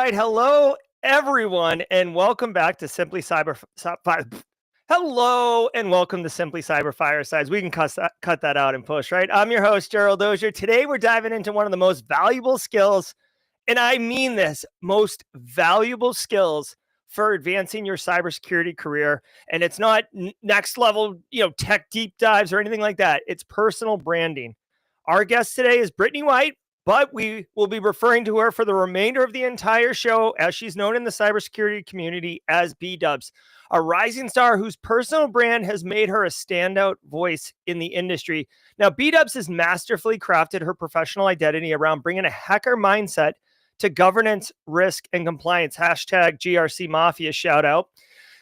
right. Hello, everyone, and welcome back to Simply Hello, and welcome to Simply Cyber Firesides. We can cut that out and push, right? I'm your host, Gerald Auger. Today, we're diving into one of the most valuable skills, and I mean this, most valuable skills for advancing your cybersecurity career. And it's not next level, tech deep dives or anything like that. It's personal branding. Our guest today is Brittany White, but we will be referring to her for the remainder of the entire show as she's known in the cybersecurity community as bdubzz, a rising star whose personal brand has made her a standout voice in the industry. Now, bdubzz has masterfully crafted her professional identity around bringing a hacker mindset to governance, risk, and compliance. Hashtag GRC Mafia shout out,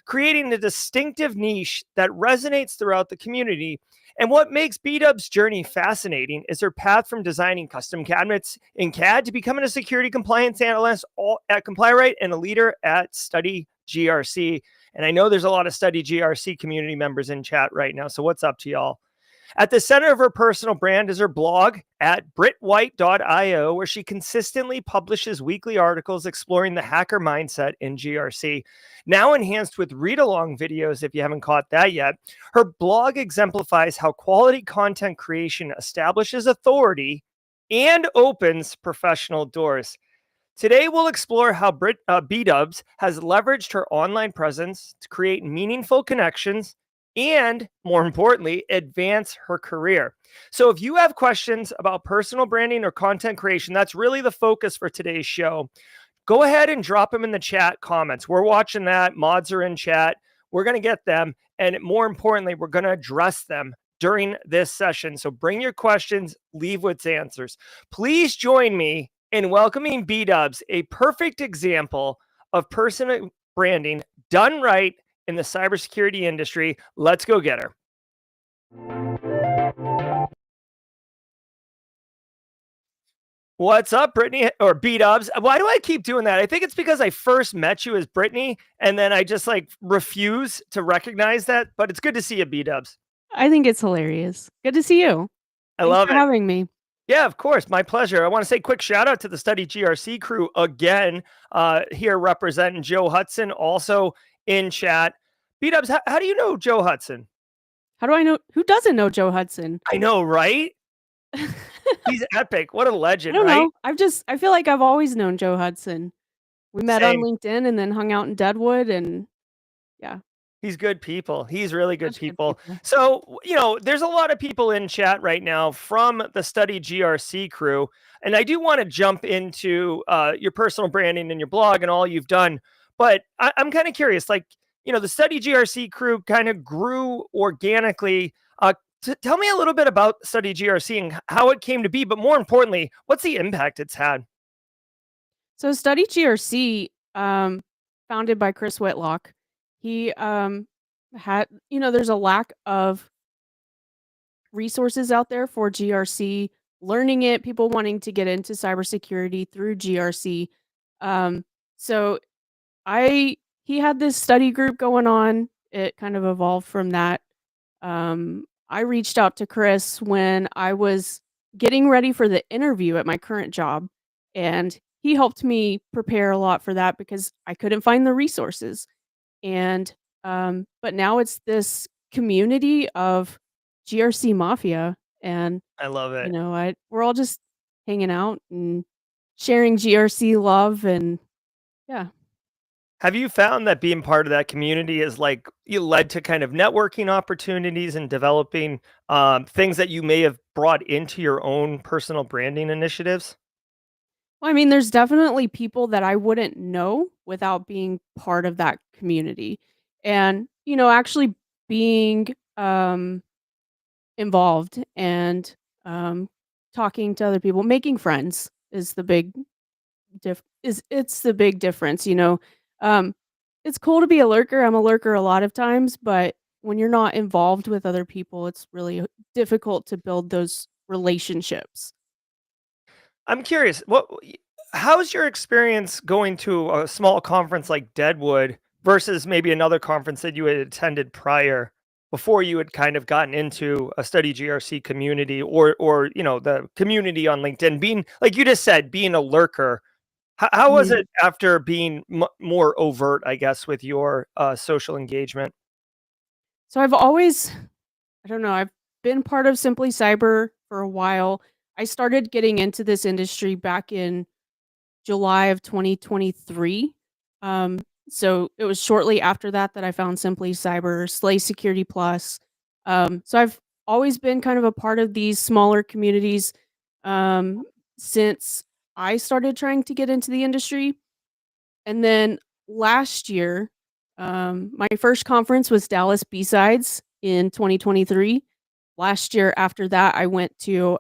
creating a distinctive niche that resonates throughout the community. And what makes bdubzz' journey fascinating is her path from designing custom cabinets in CAD to becoming a security compliance analyst at ComplyRight and a leader at Study GRC. And I know there's a lot of Study GRC community members in chat right now, so what's up to y'all? At the center of her personal brand is her blog at brittwhite.io, where she consistently publishes weekly articles exploring the hacker mindset in GRC. Now enhanced with read-along videos, if you haven't caught that yet, her blog exemplifies how quality content creation establishes authority and opens professional doors. Today, we'll explore how bdubzz has leveraged her online presence to create meaningful connections and, more importantly, advance her career. So if you have questions about personal branding or content creation, that's really the focus for today's show. Go ahead and drop them in the chat comments. We're watching that. Mods are in chat. We're going to get them. And more importantly, we're going to address them during this session. So bring your questions, leave with answers. Please join me in welcoming bdubzz, a perfect example of personal branding done right in the cybersecurity industry. Let's go get her. What's up, Brittany, or bdubzz? Why do I keep doing that? I think it's because I first met you as Brittany, and then I just refuse to recognize that. But it's good to see you, bdubzz. I think it's hilarious. Good to see you. I love it. Thanks for having me. Yeah, of course. My pleasure. I want to say quick shout out to the Study GRC crew again, here representing Joe Hudson, also in chat. bdubzz, how do you know Joe Hudson? How do I know? Who doesn't know Joe Hudson? I know, right? He's epic. What a legend, I don't right? know. I feel like I've always known Joe Hudson. We met on LinkedIn and then hung out in Deadwood, and yeah. He's good people. He's really good people. So, there's a lot of people in chat right now from the Study GRC crew. And I do want to jump into your personal branding and your blog and all you've done. But I'm kind of curious, the Study GRC crew kind of grew organically. Tell me a little bit about Study GRC and how it came to be. But more importantly, what's the impact it's had? So Study GRC, founded by Chris Whitlock, he had, there's a lack of resources out there for GRC, learning it, people wanting to get into cybersecurity through GRC. So he had this study group going on. It kind of evolved from that. I reached out to Chris when I was getting ready for the interview at my current job, and he helped me prepare a lot for that because I couldn't find the resources. And but now it's this community of GRC Mafia, and I love it. We're all just hanging out and sharing GRC love, and yeah. Have you found that being part of that community is you led to kind of networking opportunities and developing things that you may have brought into your own personal branding initiatives? Well, I mean, there's definitely people that I wouldn't know without being part of that community. And, actually being involved and talking to other people, making friends is the big it's the big difference, it's cool to be a lurker. I'm a lurker a lot of times, but when you're not involved with other people, it's really difficult to build those relationships. I'm curious, how's your experience going to a small conference like Deadwood versus maybe another conference that you had attended prior before you had kind of gotten into a Study GRC community or the community on LinkedIn? Being, like you just said, being a lurker, How I was mean, it after being more overt, I guess, with your social engagement? so I've always, I don't know, I've been part of Simply Cyber for a while. I started getting into this industry back in July of 2023. Um, so it was shortly after that that I found Simply Cyber, Slay Security Plus. So I've always been kind of a part of these smaller communities um, since I started trying to get into the industry. And then last year, my first conference was Dallas B-Sides in 2023. Last year after that, I went to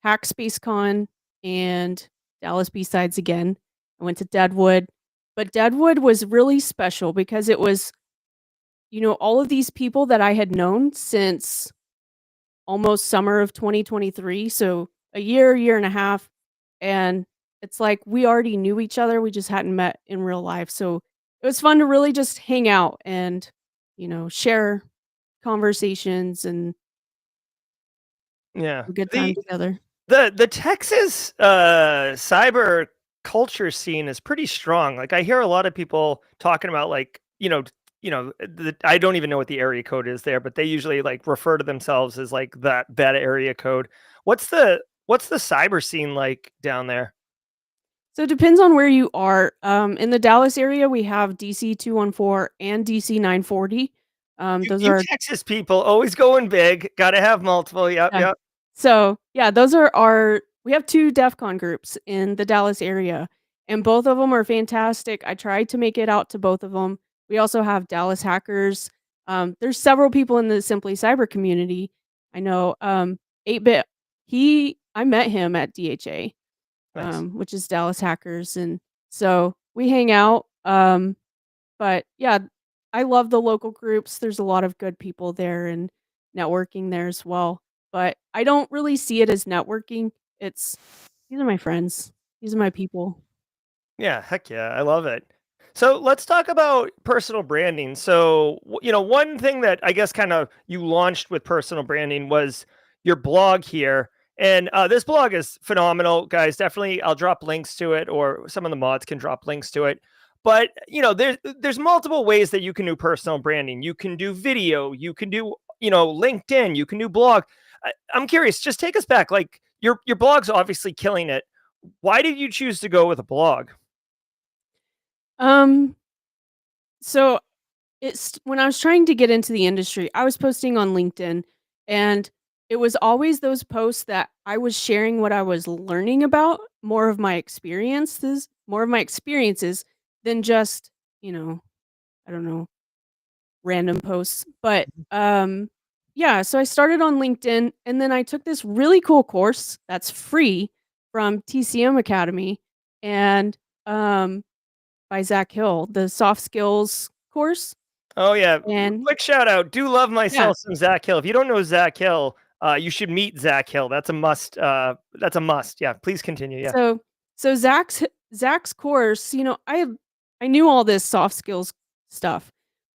HackSpaceCon and Dallas B-Sides again. I went to Deadwood, but Deadwood was really special because it was, all of these people that I had known since almost summer of 2023, so a year and a half, and it's like we already knew each other, we just hadn't met in real life, so it was fun to really just hang out and, share conversations and Yeah. a good time The together. the Texas cyber culture scene is pretty strong. Like I hear a lot of people talking about like, I don't even know what the area code is there, but they usually like refer to themselves as like that area code. What's the what's the cyber scene like down there? So it depends on where you are. In the Dallas area, we have DC 214 and DC 940. Those You are Texas people always going big. Got to have multiple. Yep, yeah. yep. So yeah, those are our. We have two DEF CON groups in the Dallas area, and both of them are fantastic. I tried to make it out to both of them. We also have Dallas hackers. There's several people in the Simply Cyber community. I know 8-bit. I met him at DHA, Nice. which is Dallas hackers, and so we hang out. But yeah, I love the local groups. There's a lot of good people there and networking there as well. But I don't really see it as networking. It's these are my friends. These are my people. Yeah, heck yeah, I love it. So let's talk about personal branding. So, one thing that I guess kind of you launched with personal branding was your blog here. And this blog is phenomenal, guys. Definitely, I'll drop links to it, or some of the mods can drop links to it. But there's multiple ways that you can do personal branding. You can do video, you can do LinkedIn, you can do blog. I'm curious, just take us back. Like your blog's obviously killing it. Why did you choose to go with a blog? Um so it's when I was trying to get into the industry, I was posting on LinkedIn, and it was always those posts that I was sharing what I was learning about, more of my experiences than just, I don't know, random posts. But yeah, so I started on LinkedIn, and then I took this really cool course that's free from TCM Academy and by Zach Hill, the soft skills course. Oh yeah, And quick shout out. Do love yeah, myself some Zach Hill. If you don't know Zach Hill, you should meet Zach Hill. That's a must. That's a must. Yeah, please continue. Yeah. so Zach's course, I knew all this soft skills stuff,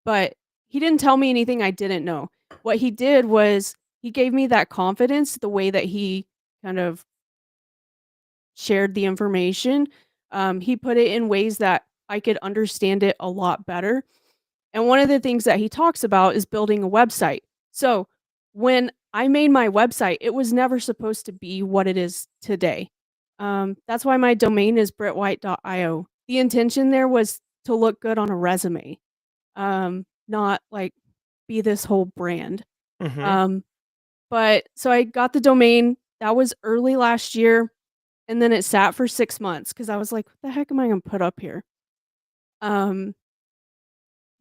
but he didn't tell me anything I didn't know. What he did was he gave me that confidence, the way that he kind of shared the information. He put it in ways that I could understand it a lot better. And one of the things that he talks about is building a website. So when I made my website, it was never supposed to be what it is today. That's why my domain is brittwhite.io. The intention there was to look good on a resume, not like be this whole brand. Hmm. Um, but so I got the domain. That was early last year. And then it sat for 6 months because I was like, what the heck am I going to put up here? Um,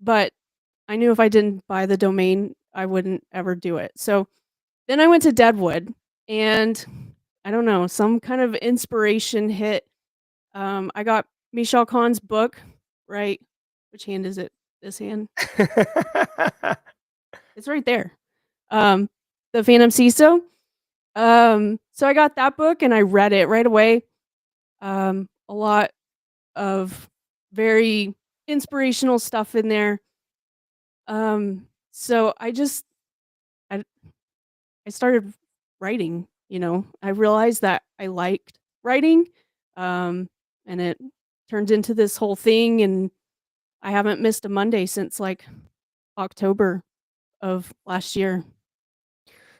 but I knew if I didn't buy the domain, I wouldn't ever do it. So then I went to Deadwood, and I don't know, some kind of inspiration hit. I got Michelle Khan's book, right? Which hand is it? This hand? It's right there. Um, the Phantom CISO. So I got that book and I read it right away. A lot of very inspirational stuff in there. So I I started writing, I realized that I liked writing. Um, and it turned into this whole thing, and I haven't missed a Monday since like October of last year.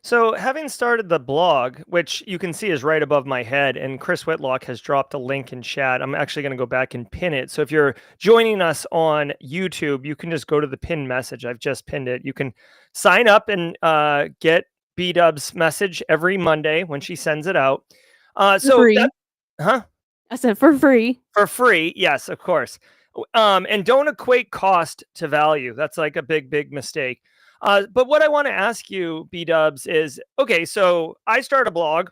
So, having started the blog, which you can see is right above my head, and Chris Whitlock has dropped a link in chat. I'm actually going to go back and pin it. So, if you're joining us on YouTube, you can just go to the pin message. I've just pinned it. You can sign up and get bdubzz message every Monday when she sends it out. For So, that, free. huh? I said for free. For free, yes, of course. And don't equate cost to value. That's like a big mistake. But what I want to ask you, bdubzz, is okay. So I start a blog.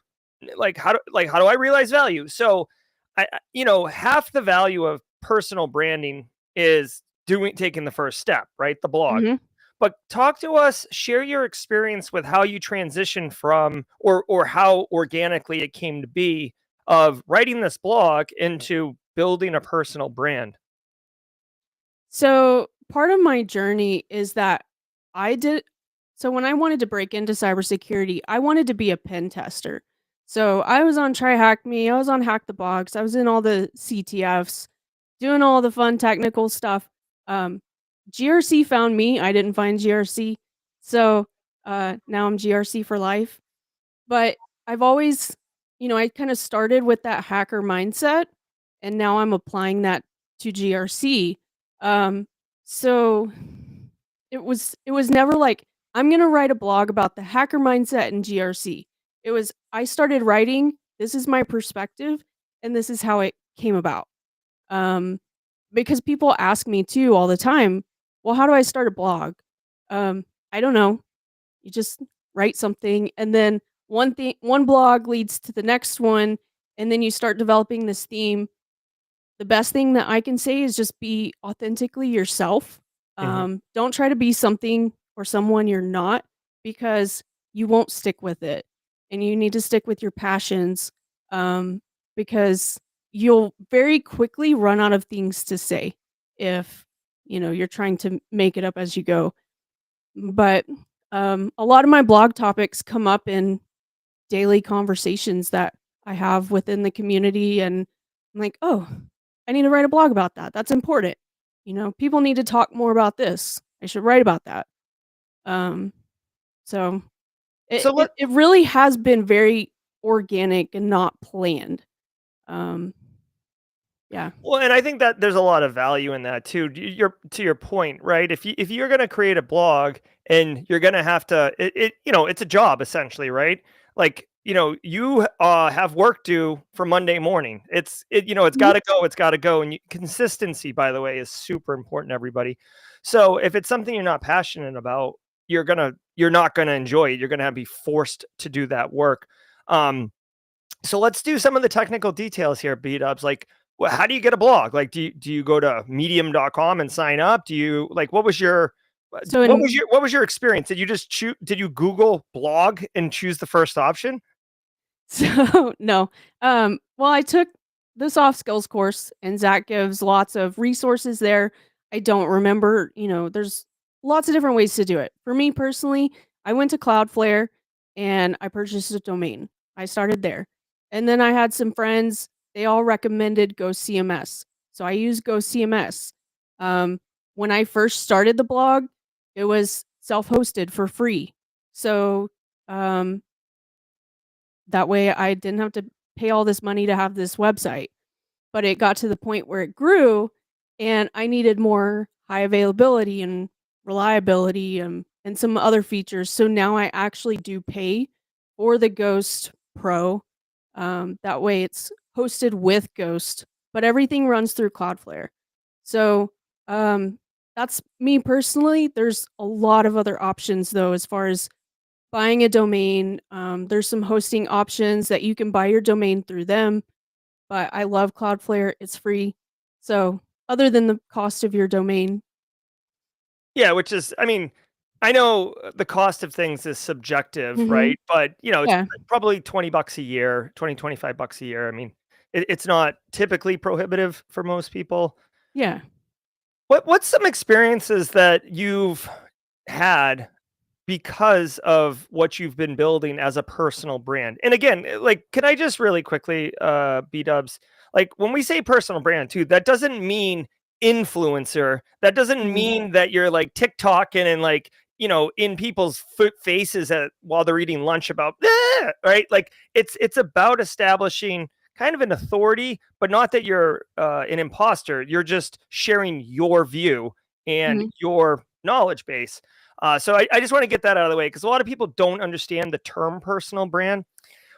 Like how do I realize value? So half the value of personal branding is taking the first step, right? The blog. Mhm. But talk to us, share your experience with how you transitioned from or how organically it came to be of writing this blog into building a personal brand. So part of my journey is that I did. So when I wanted to break into cybersecurity, I wanted to be a pen tester. So I was on Try Hack Me, I was on Hack the Box, I was in all the CTFs, doing all the fun technical stuff. Um, GRC found me. I didn't find GRC. So now I'm GRC for life. But I've always, I kind of started with that hacker mindset, and now I'm applying that to GRC. Um, so it was never like I'm gonna write a blog about the hacker mindset in GRC. It was I started writing. This is my perspective, and this is how it came about. Um, because people ask me too all the time, well, how do I start a blog? I don't know. You just write something, and then one blog leads to the next one, and then you start developing this theme. The best thing that I can say is just be authentically yourself. Mhm. Don't try to be something or someone you're not, because you won't stick with it. And you need to stick with your passions, um, because you'll very quickly run out of things to say if you're trying to make it up as you go. But a lot of my blog topics come up in daily conversations that I have within the community, and I'm like, oh, I need to write a blog about that. That's important. People need to talk more about this. I should write about that. Um, so it, So it let it really has been very organic and not planned. Um, yeah. Well, and I think that there's a lot of value in that too. You're to your point, right? If you're going to create a blog and you're going to have to, it's a job essentially, right? Like you have work due for Monday morning. It's Mhm. got to go, and consistency, by the way, is super important. Everybody. So if it's something you're not passionate about, you're not gonna enjoy it. You're gonna be forced to do that work. Um, so let's do some of the technical details here, B-dubs. Like, how do you get a blog? Like, do you go to medium.com and sign up? Do you like So in what was your experience? Did you just choose did you Google blog and choose the first option? So no. Well, I took the soft skills course, and Zach gives lots of resources there. I don't remember, there's lots of different ways to do it. For me personally, I went to Cloudflare and I purchased a domain. I started there. And then I had some friends, they all recommended Go CMS. So I used Go CMS. Um, when I first started the blog, it was self-hosted for free. So um that way I didn't have to pay all this money to have this website. But it got to the point where it grew, and I needed more high availability and reliability, and some other features. So now I actually do pay for the Ghost Pro. That way it's hosted with Ghost, but everything runs through Cloudflare. So um, that's me personally. There's a lot of other options though, as far as buying a domain. There's some hosting options that you can buy your domain through them, but I love Cloudflare. It's free. So, other than the cost of your domain. Yeah, which is, I mean, I know the cost of things is subjective, Mhm. right? But it's Yeah. probably $20 a year, 25 bucks a year. I mean, it's not typically prohibitive for most people. Yeah. What's some experiences that you've had because of what you've been building as a personal brand? And again, like, can I just really quickly, B-dubs, like when we say personal brand too, that doesn't mean influencer. That doesn't Mhm. mean that you're like TikToking and like, in people's faces while they're eating lunch about, right? Like it's about establishing kind of an authority, but not that you're an imposter. You're just sharing your view and Mhm. your knowledge base. So I just want to get that out of the way because a lot of people don't understand the term personal brand.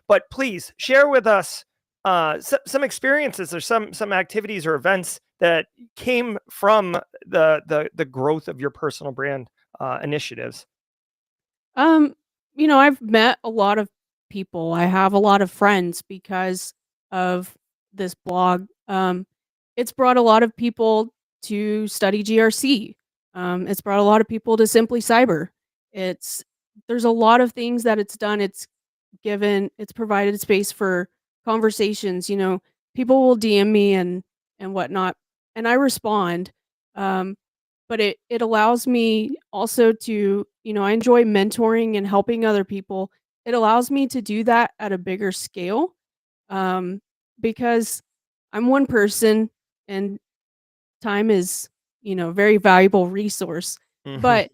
But please share with us some experiences or some activities or events that came from the growth of your personal brand initiatives. Um, I've met a lot of people. I have a lot of friends because of this blog. It's brought a lot of people to study GRC. It's brought a lot of people to Simply Cyber. It's There's a lot of things that it's done. It's provided space for conversations. People will DM me and whatnot, and I respond. Um, but it allows me also to, I enjoy mentoring and helping other people. It allows me to do that at a bigger scale, um, because I'm one person and time is, very valuable resource. Mhm. But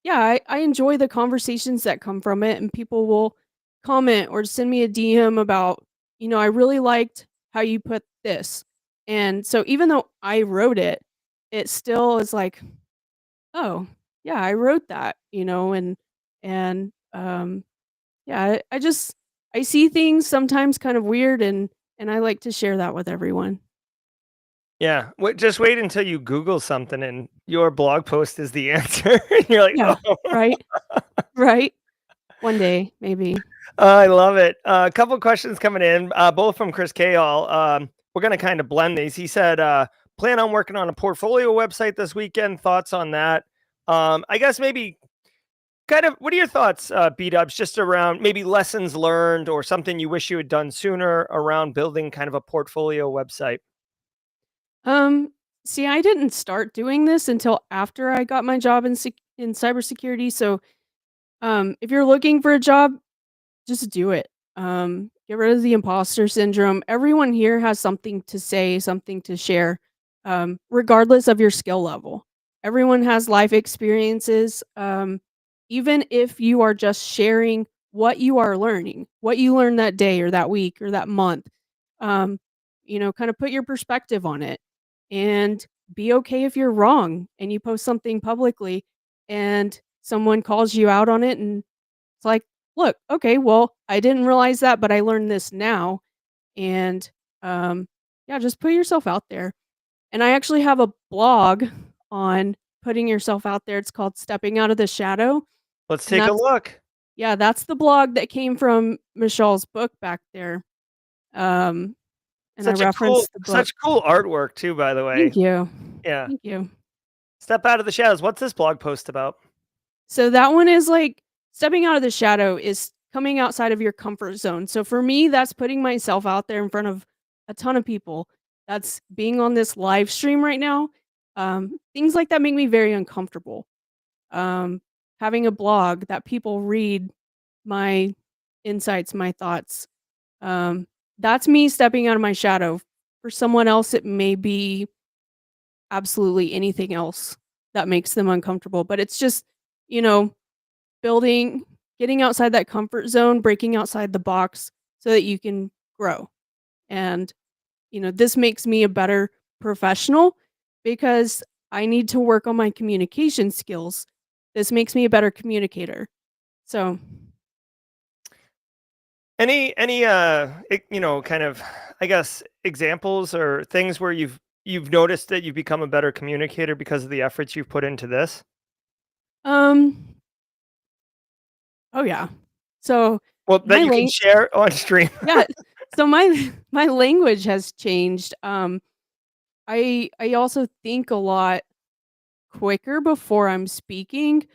yeah, I enjoy the conversations that come from it, and people will comment or send me a DM about, I really liked how you put this. And so even though I wrote it, it still is like, oh, yeah, I wrote that, and yeah, I see things sometimes kind of weird, and I like to share that with everyone. Yeah, just wait until you Google something and your blog post is the answer. And you're like, Yeah, oh, right, right. One day, maybe. I love it. A couple questions coming in, both from Chris Kayal. We're going to kind of blend these. He said, plan on working on a portfolio website this weekend. Thoughts on that? I guess maybe kind of what are your thoughts, bdubzz, just around maybe lessons learned or something you wish you had done sooner around building kind of a portfolio website? Um, See, I didn't start doing this until after I got my job in cybersecurity. So, if you're looking for a job, just do it. Get rid of the imposter syndrome. Everyone here has something to say, something to share, regardless of your skill level. Everyone has life experiences. Even if you are just sharing what you are learning, what you learned that day or that week or that month, um, kind of put your perspective on it and be okay if you're wrong and you post something publicly and someone calls you out on it, and it's like, "Look, okay, well, I didn't realize that, but I learned this now." And, yeah, just put yourself out there. And I actually have a blog on putting yourself out there. It's called Stepping Out of the Shadow, Let's and take a look. that's the blog that came from Michelle's book back there. Um, and I referenced the book. Such cool artwork too, by the way. Thank you. Yeah. Thank you. Step out of the shadows. What's this blog post about? So that one is like stepping out of the shadow is coming outside of your comfort zone. So for me, that's putting myself out there in front of a ton of people. That's being on this live stream right now. Things like that make me very uncomfortable. Um, Having a blog that people read my insights, my thoughts. Um, that's me stepping out of my shadow. For someone else, it may be absolutely anything else that makes them uncomfortable. But it's just, you know, building getting outside that comfort zone, breaking outside the box so that you can grow. And, this makes me a better professional because I need to work on my communication skills. This makes me a better communicator. So, Kind of, I guess, examples or things where you've noticed that you've become a better communicator because of the efforts you've put into this? um, oh yeah. So Well, that my you can lang share on stream. yeah. So my my language has changed. I also think a lot quicker before I'm speaking.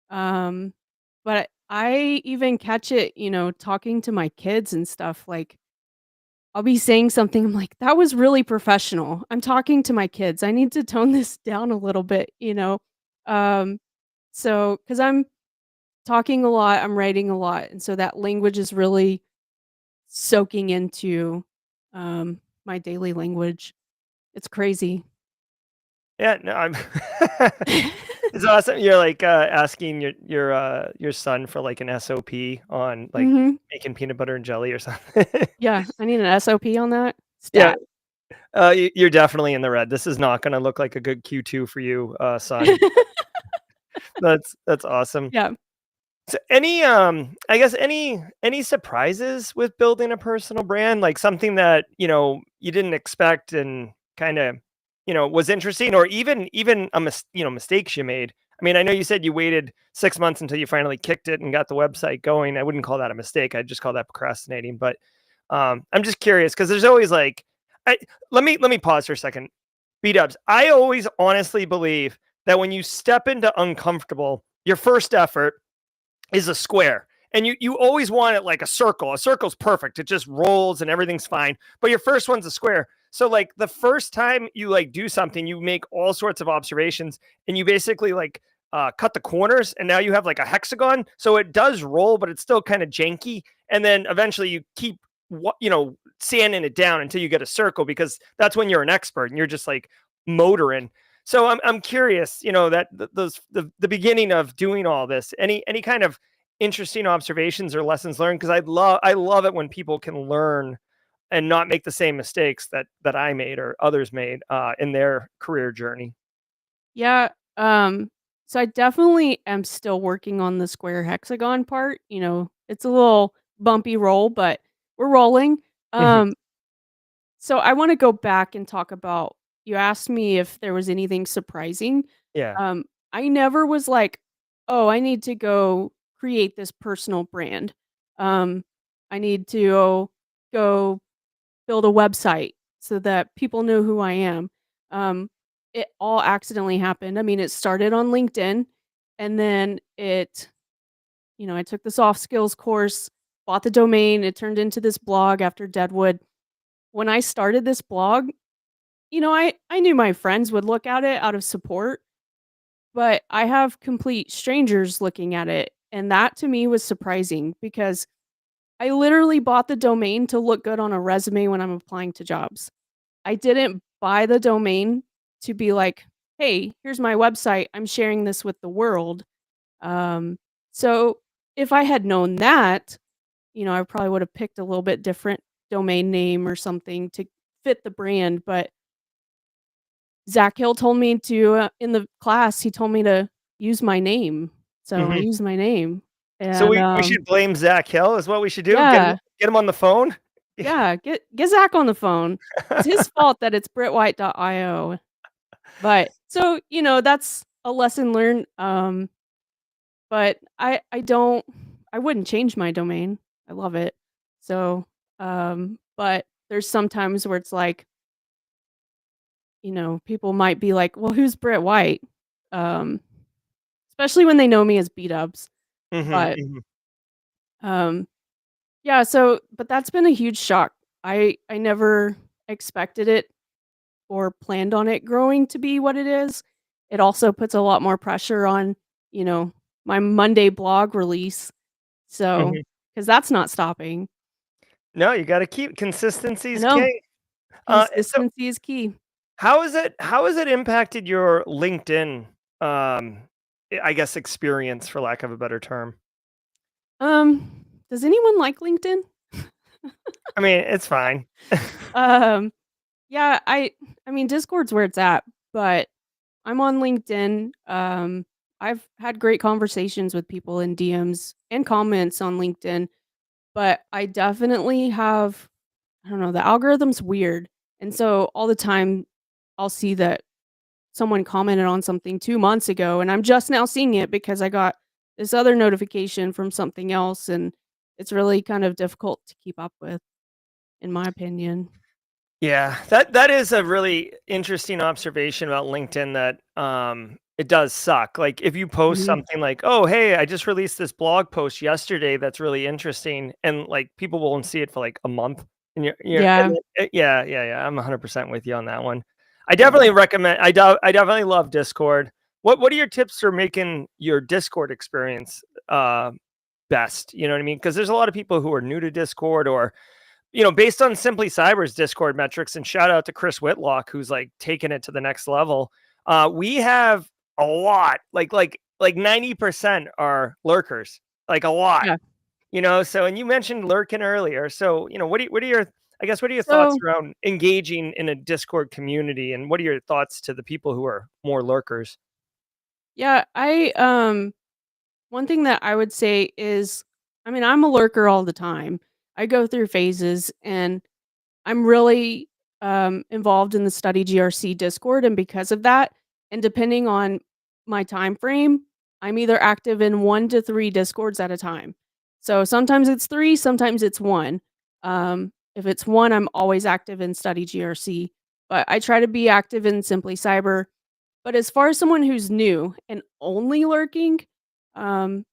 But I even catch it, talking to my kids and stuff, like, I'll be saying something, I'm like, "That was really professional. I'm talking to my kids. I need to tone this down a little bit," you know? Um, so because 'cause I'm talking a lot, I'm writing a lot, and so that language is really soaking into, my daily language. It's crazy. Yeah, no, I'm it's awesome. You're like asking your son for like an SOP on like Mhm. making peanut butter and jelly or something. Yeah, I need an SOP on that. Yeah, Stat. you're definitely in the red. This is not going to look like a good Q2 for you, son. That's awesome. Yeah. So any I guess any surprises with building a personal brand, like something that, you didn't expect and kind of, was interesting, or even mistakes you made. I mean, I know you said you waited 6 months until you finally kicked it and got the website going. I wouldn't call that a mistake. I'd just call that procrastinating, but I'm just curious because there's always like I let me pause for a second. B-dubs. I always honestly believe that when you step into uncomfortable, your first effort is a square. And you always want it like a circle. A circle's perfect. It just rolls and everything's fine. But your first one's a square. So like the first time you like do something, you make all sorts of observations and you basically like cut the corners and now you have like a hexagon. So it does roll, but it's still kind of janky. And then eventually you keep sanding it down until you get a circle, because that's when you're an expert and you're just like motoring. So I'm curious, that the beginning of doing all this, any kind of interesting observations or lessons learned, because I love it when people can learn and not make the same mistakes that I made or others made in their career journey. Yeah, so I definitely am still working on the square hexagon part, it's a little bumpy roll, but we're rolling. Mhm. Um, so I wanna go back and talk about, you asked me if there was anything surprising. Yeah. Um, I never was like, "Oh, I need to go create this personal brand. Um, I need to go build a website so that people know who I am." Um, it all accidentally happened. I mean, it started on LinkedIn, and then I took the soft skills course, bought the domain, it turned into this blog after Deadwood. When I started this blog, I knew my friends would look at it out of support, but I have complete strangers looking at it, and that to me was surprising because I literally bought the domain to look good on a resume when I'm applying to jobs. I didn't buy the domain to be like, "Hey, here's my website. I'm sharing this with the world." Um, so if I had known that, I probably would have picked a little bit different domain name or something to fit the brand. But Zach Hill told me to, in the class, he told me to use my name. So I Mhm. used my name. So And we should blame Zach Hill is what we should do. Get him yeah, get him on the phone. yeah, get Zach on the phone. It's his fault that it's brittwhite.io. But so, that's a lesson learned. But I wouldn't change my domain. I love it. So, but there's some times where it's like, people might be like, "Well, who's Britt White?" Um, especially when they know me as bdubzz. Mhm, But, mhm. um, yeah, so but that's been a huge shock. I never expected it or planned on it growing to be what it is. It also puts a lot more pressure on, you know, my Monday blog release. So, Mhm. because that's not stopping. No, you gotta keep consistency I is know. king. So Consistency is key. how has it impacted your LinkedIn, um, I guess, experience, for lack of a better term? Does anyone like LinkedIn? I mean, it's fine. Um, yeah, I mean, Discord's where it's at, but I'm on LinkedIn. I've had great conversations with people in DMs and comments on LinkedIn, but I definitely have, I don't know, the algorithm's weird. And so all the time I'll see that someone commented on something 2 months ago and I'm just now seeing it because I got this other notification from something else, and it's really kind of difficult to keep up with, in my opinion. Yeah, that is a really interesting observation about LinkedIn, that it does suck. Like if you post Mhm. something like, "Oh, hey, I just released this blog post yesterday that's really interesting," and like people won't see it for like a month, and Yeah. yeah, yeah, yeah. I'm 100% with you on that one. I Yeah. definitely recommend. I definitely love Discord. What are your tips for making your Discord experience best? You know what I mean? Because there's a lot of people who are new to Discord, or based on Simply Cyber's Discord metrics, and shout out to Chris Whitlock, who's like taking it to the next level. We have a lot, like 90% are lurkers, like a lot. Yeah. So, and you mentioned lurking earlier. So, what are your, I guess, what are your thoughts So around engaging in a Discord community, and what are your thoughts to the people who are more lurkers? yeah, one thing that I would say is, I mean, I'm a lurker all the time. I go through phases, and I'm really involved in the Study GRC Discord, and because of that, and depending on my time frame, I'm either active in 1 to 3 Discords at a time. So sometimes it's 3, sometimes it's 1. If it's 1, I'm always active in Study GRC, but I try to be active in Simply Cyber. But as far as someone who's new and only lurking, um,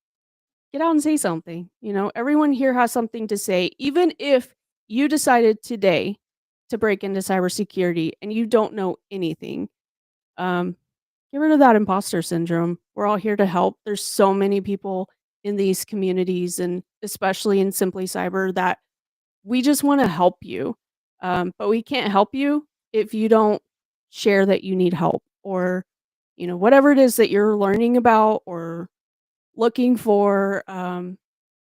get out and say something. Everyone here has something to say. Even if you decided today to break into cybersecurity and you don't know anything, um, get rid of that imposter syndrome. We're all here to help. There's so many people in these communities, and especially in Simply Cyber, that we just want to help you. But we can't help you if you don't share that you need help, or whatever it is that you're learning about or looking for,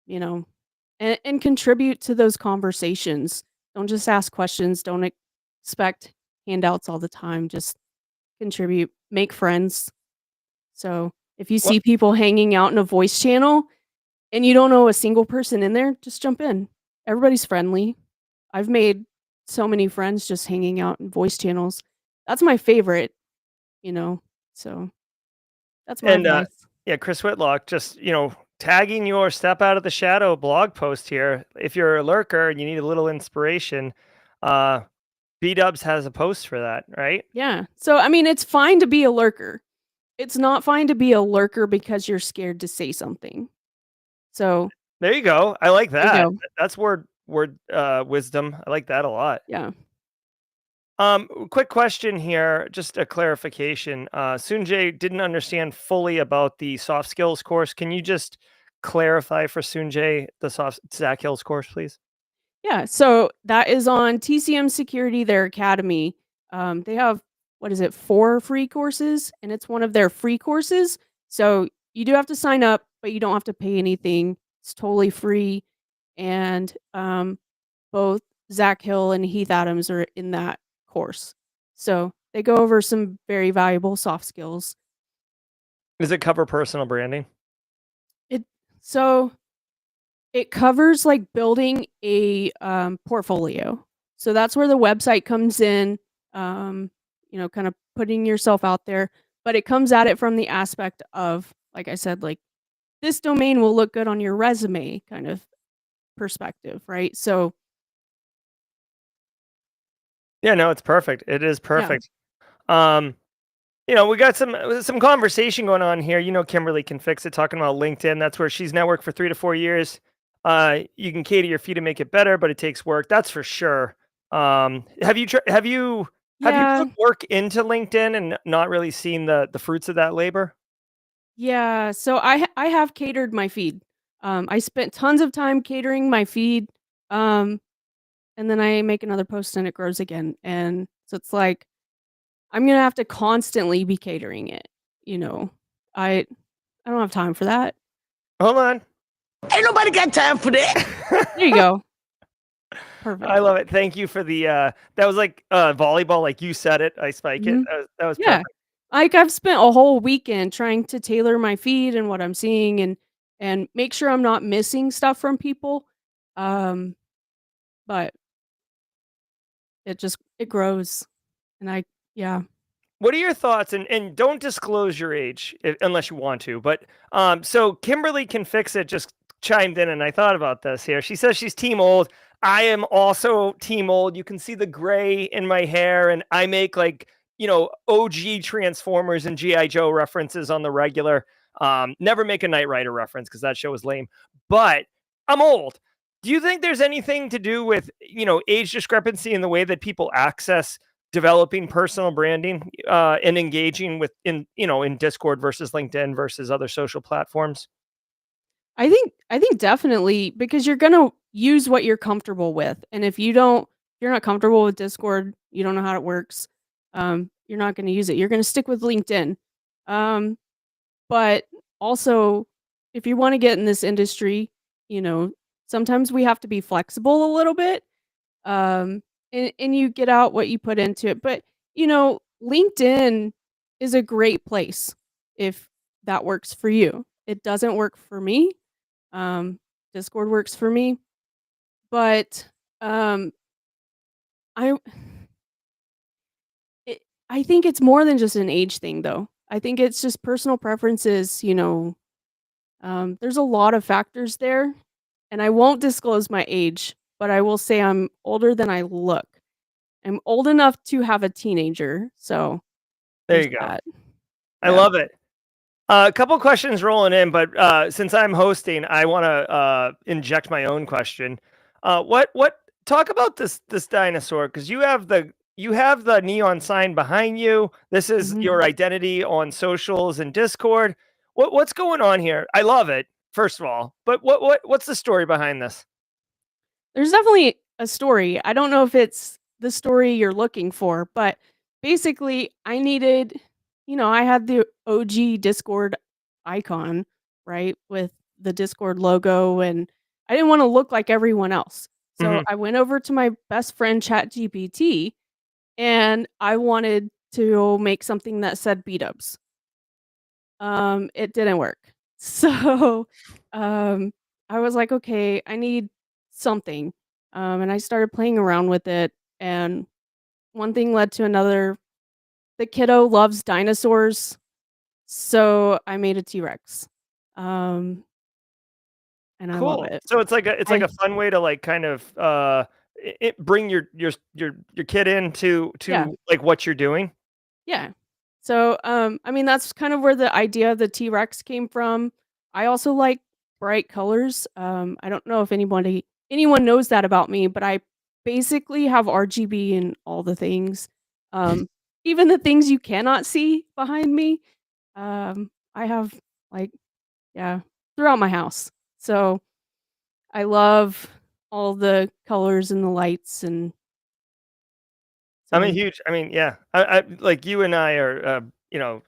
you know, and contribute to those conversations. Don't just ask questions. Don't expect handouts all the time. Just contribute, make friends. So if you What see people hanging out in a voice channel and you don't know a single person in there, just jump in. Everybody's friendly. I've made so many friends just hanging out in voice channels. That's my favorite, you know. So that's my and advice. yeah, Chris Whitlock, just tagging your Step Out of the Shadow blog post here. If you're a lurker and you need a little inspiration, uh, bdubzz has a post for that, right? Yeah. So I mean, it's fine to be a lurker. It's not fine to be a lurker because you're scared to say something. So, There you go. I like there you that. go. That's word wisdom. I like that a lot. Yeah. Quick question here, just a clarification. Sunjay didn't understand fully about the soft skills course. Can you just clarify for Sunjay the soft Zach Hill's course, please? Yeah, so that is on TCM Security, their academy. They have, what is it, 4 free courses, and it's one of their free courses. So you do have to sign up, but you don't have to pay anything. It's totally free. And both Zach Hill and Heath Adams are in that course. So they go over some very valuable soft skills. Does it cover personal branding? It so It covers, like, building a, portfolio. So that's where the website comes in, kinda putting yourself out there, but it comes at it from the aspect of, like I said, like, this domain will look good on your resume kind of perspective, right? So, Yeah, no, it's perfect. It is yeah. perfect. Um, we got some conversation going on here. Kimberly can fix it, talking about LinkedIn. That's where she's networked for 3 to 4 years. You can cater your fee to make it better, but it takes work. That's for sure. Have you Yeah, put work into LinkedIn and not really seen the fruits of that labor? yeah, so I have catered my feed. I spent tons of time catering my feed, um, and then I make another post and it grows again, and so it's like I'm gonna have to constantly be catering it, you know? I I don't have time for that. Hold on. Ain't nobody got time for that. There you go. I Perfect. love it. Thank you for the that was like volleyball, like you said it. I spike it. Mhm. That was Yeah. perfect. Like, I've spent a whole weekend trying to tailor my feed and what I'm seeing, and make sure I'm not missing stuff from people, um, but it grows, and yeah. What are your thoughts? And don't disclose your age unless you want to. But so Kimberly can fix it. Just chimed in, and I thought about this here. She says she's team old. I am also team old. You can see the gray in my hair, and I make like OG Transformers and GI Joe references on the regular. Never make a Knight Rider reference because that show was lame. But I'm old. Do you think there's anything to do with age discrepancy in the way that people access developing personal branding and engaging in Discord versus LinkedIn versus other social platforms? I think definitely, because you're gonna use what you're comfortable with. And if you're not comfortable with Discord, you don't know how it works, you're not going to use it. You're going to stick with LinkedIn. But also, if you want to get in this industry, sometimes we have to be flexible a little bit. And you get out what you put into it. But, LinkedIn is a great place if that works for you. It doesn't work for me. Discord works for me. But I I think it's more than just an age thing, though. I think it's just personal preferences, there's a lot of factors there, and I won't disclose my age, but I will say I'm older than I look. I'm old enough to have a teenager, so There there's you go. that. I Yeah. love it. A couple questions rolling in, but since I'm hosting, I want to inject my own question. What talk about this dinosaur, because you have the neon sign behind you. This is Mhm. your identity on socials and Discord. What's going on here? I love it, first of all, but what's the story behind this? There's definitely a story. I don't know if it's the story you're looking for, but basically, I had the OG Discord icon, right, with the Discord logo, and I didn't want to look like everyone else. So Mhm. I went over to my best friend ChatGPT, and I wanted to make something that said bdubzz. It didn't work. So, um, I was like, "Okay, I need something." And I started playing around with it, and one thing led to another. The kiddo loves dinosaurs, so I made a T-Rex. Um, and I love Cool. it. So it's like a I fun way to like kind of bring your kid into Yeah, like what you're doing. yeah. So, I mean, that's kind of where the idea of the T-Rex came from. I also like bright colors. I don't know if anyone knows that about me, but I basically have RGB in all the things. Um, Even the things you cannot see behind me, I have like, yeah, throughout my house. So I love all the colors and the lights, and so I mean, yeah, I like you and I are, you know,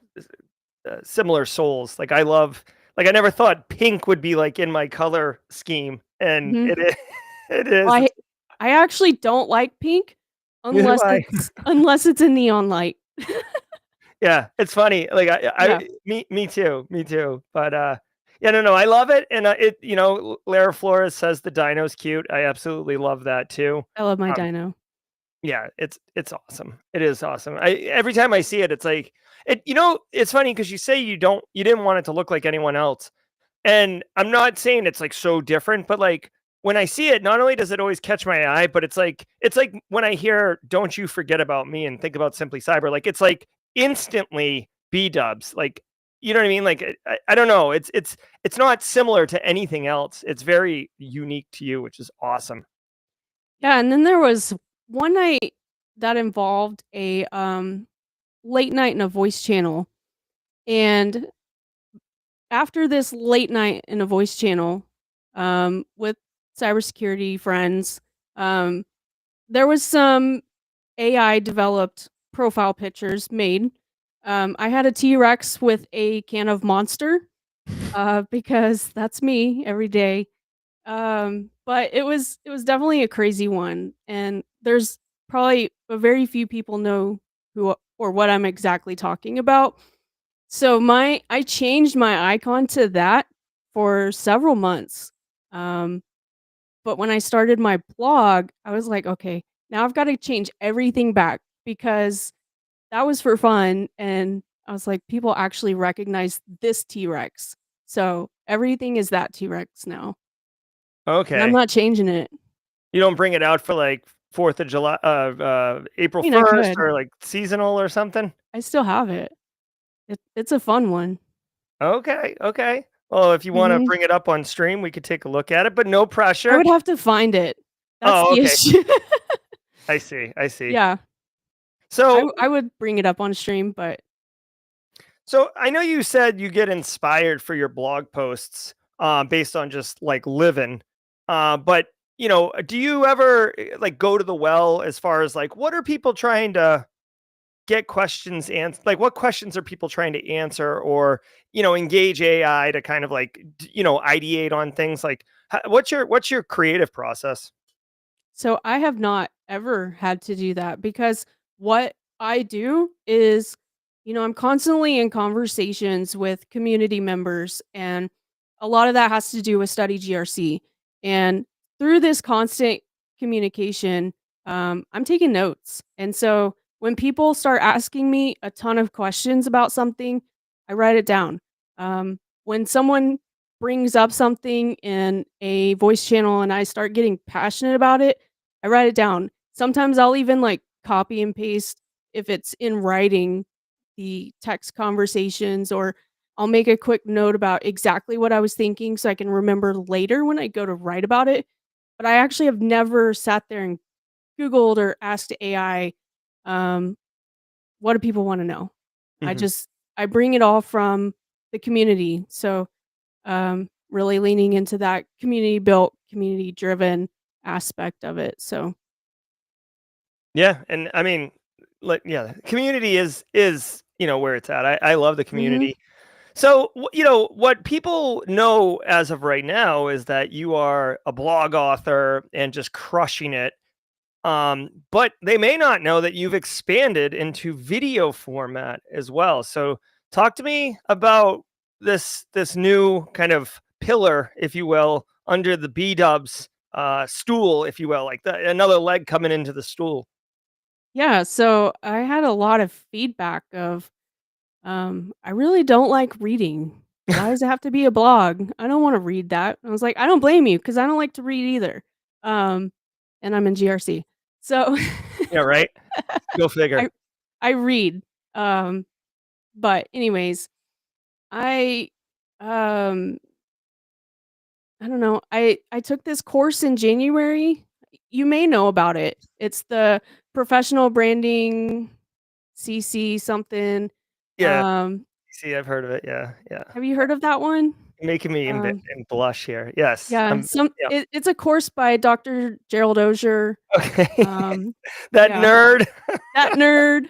similar souls. Like I love, like I never thought pink would be like in my color scheme, and mhm. it is. It Well, is. I actually don't like pink Neither do unless I. it's a neon light. Yeah, it's funny. Like Yeah, me too, me too. But yeah, no, I love it, and Lara Flores says the dino's cute. I absolutely love that too. I love my Um, dino. Yeah, it's awesome. It is awesome. I Every time I see it, it's like it's funny because you say you didn't want it to look like anyone else. And I'm not saying it's like so different, but like when I see it, not only does it always catch my eye, but it's like when I hear "Don't you forget about me" and think about Simply Cyber, like it's like instantly B-dubs. Like, you know what I mean? Like I don't know. It's not similar to anything else. It's very unique to you, which is awesome. Yeah, and then there was one night that involved a, late night in a voice channel, and after this late night in a voice channel, with cybersecurity friends, um, there was some AI developed profile pictures made. I had a T-Rex with a can of Monster, because that's me every day. But it was definitely a crazy one, and there's probably a very few people know who or what I'm exactly talking about. So I changed my icon to that for several months. Um, but when I started my blog, I was like, okay, now I've got to change everything back because that was for fun, and I was like, people actually recognize this T-Rex. So everything is that T-Rex now, and I'm Okay. not changing it. You don't bring it out for like 4th of July, I April mean, I 1st, could. or like seasonal or something? I still have it. It's a fun one. Okay, okay. Well, if you wanna Mhm. bring it up on stream, we could take a look at it, but no I pressure. would have to find it. That's Oh, the okay. issue. I see, I see. Yeah. So I would bring it up on stream, but I know you said you get inspired for your blog posts, based on just, like, living, but, do you ever like go to the well as far as like, what are people trying to get questions answered? Like, what questions are people trying to answer, or, engage AI to kind of like, ideate on things like, what's your creative process? So I have not ever had to do that because what I do is, I'm constantly in conversations with community members, and a lot of that has to do with study GRC. And through this constant communication, I'm taking notes. And so when people start asking me a ton of questions about something, I write it down. When someone brings up something in a voice channel and I start getting passionate about it, I write it down. Sometimes I'll even like copy and paste if it's in writing the text conversations, or I'll make a quick note about exactly what I was thinking so I can remember later when I go to write about it. But I actually have never sat there and Googled or asked AI, um, what do people want to know? I Mhm. just I bring it all from the community. So really leaning into that community built, community driven aspect of it. So Yeah, and I mean, like, yeah, community is where it's at. I love the mhm. community. So, what people know as of right now is that you are a blog author and just crushing it. But they may not know that you've expanded into video format as well. So, talk to me about this new kind of pillar, if you will, under the bdubzz stool, if you will, like another leg coming into the stool. Yeah, so I had a lot of feedback of, I really don't like reading. Why does it have to be a blog? I don't want to read that. I was like, I don't blame you because I don't like to read either. Um, and I'm in GRC. So Yeah, right. Go figure. I I read. Um, but anyways, I um I don't know. I took this course in January. You may know about it. It's the professional branding CC something. Yeah. Um, See, I've heard of it. Yeah, yeah. have you heard of that one? You're making me Um, and blush here. Yes. yeah, Yeah. it's a course by Dr. Gerald Auger. Okay. Um, That yeah, nerd. that nerd.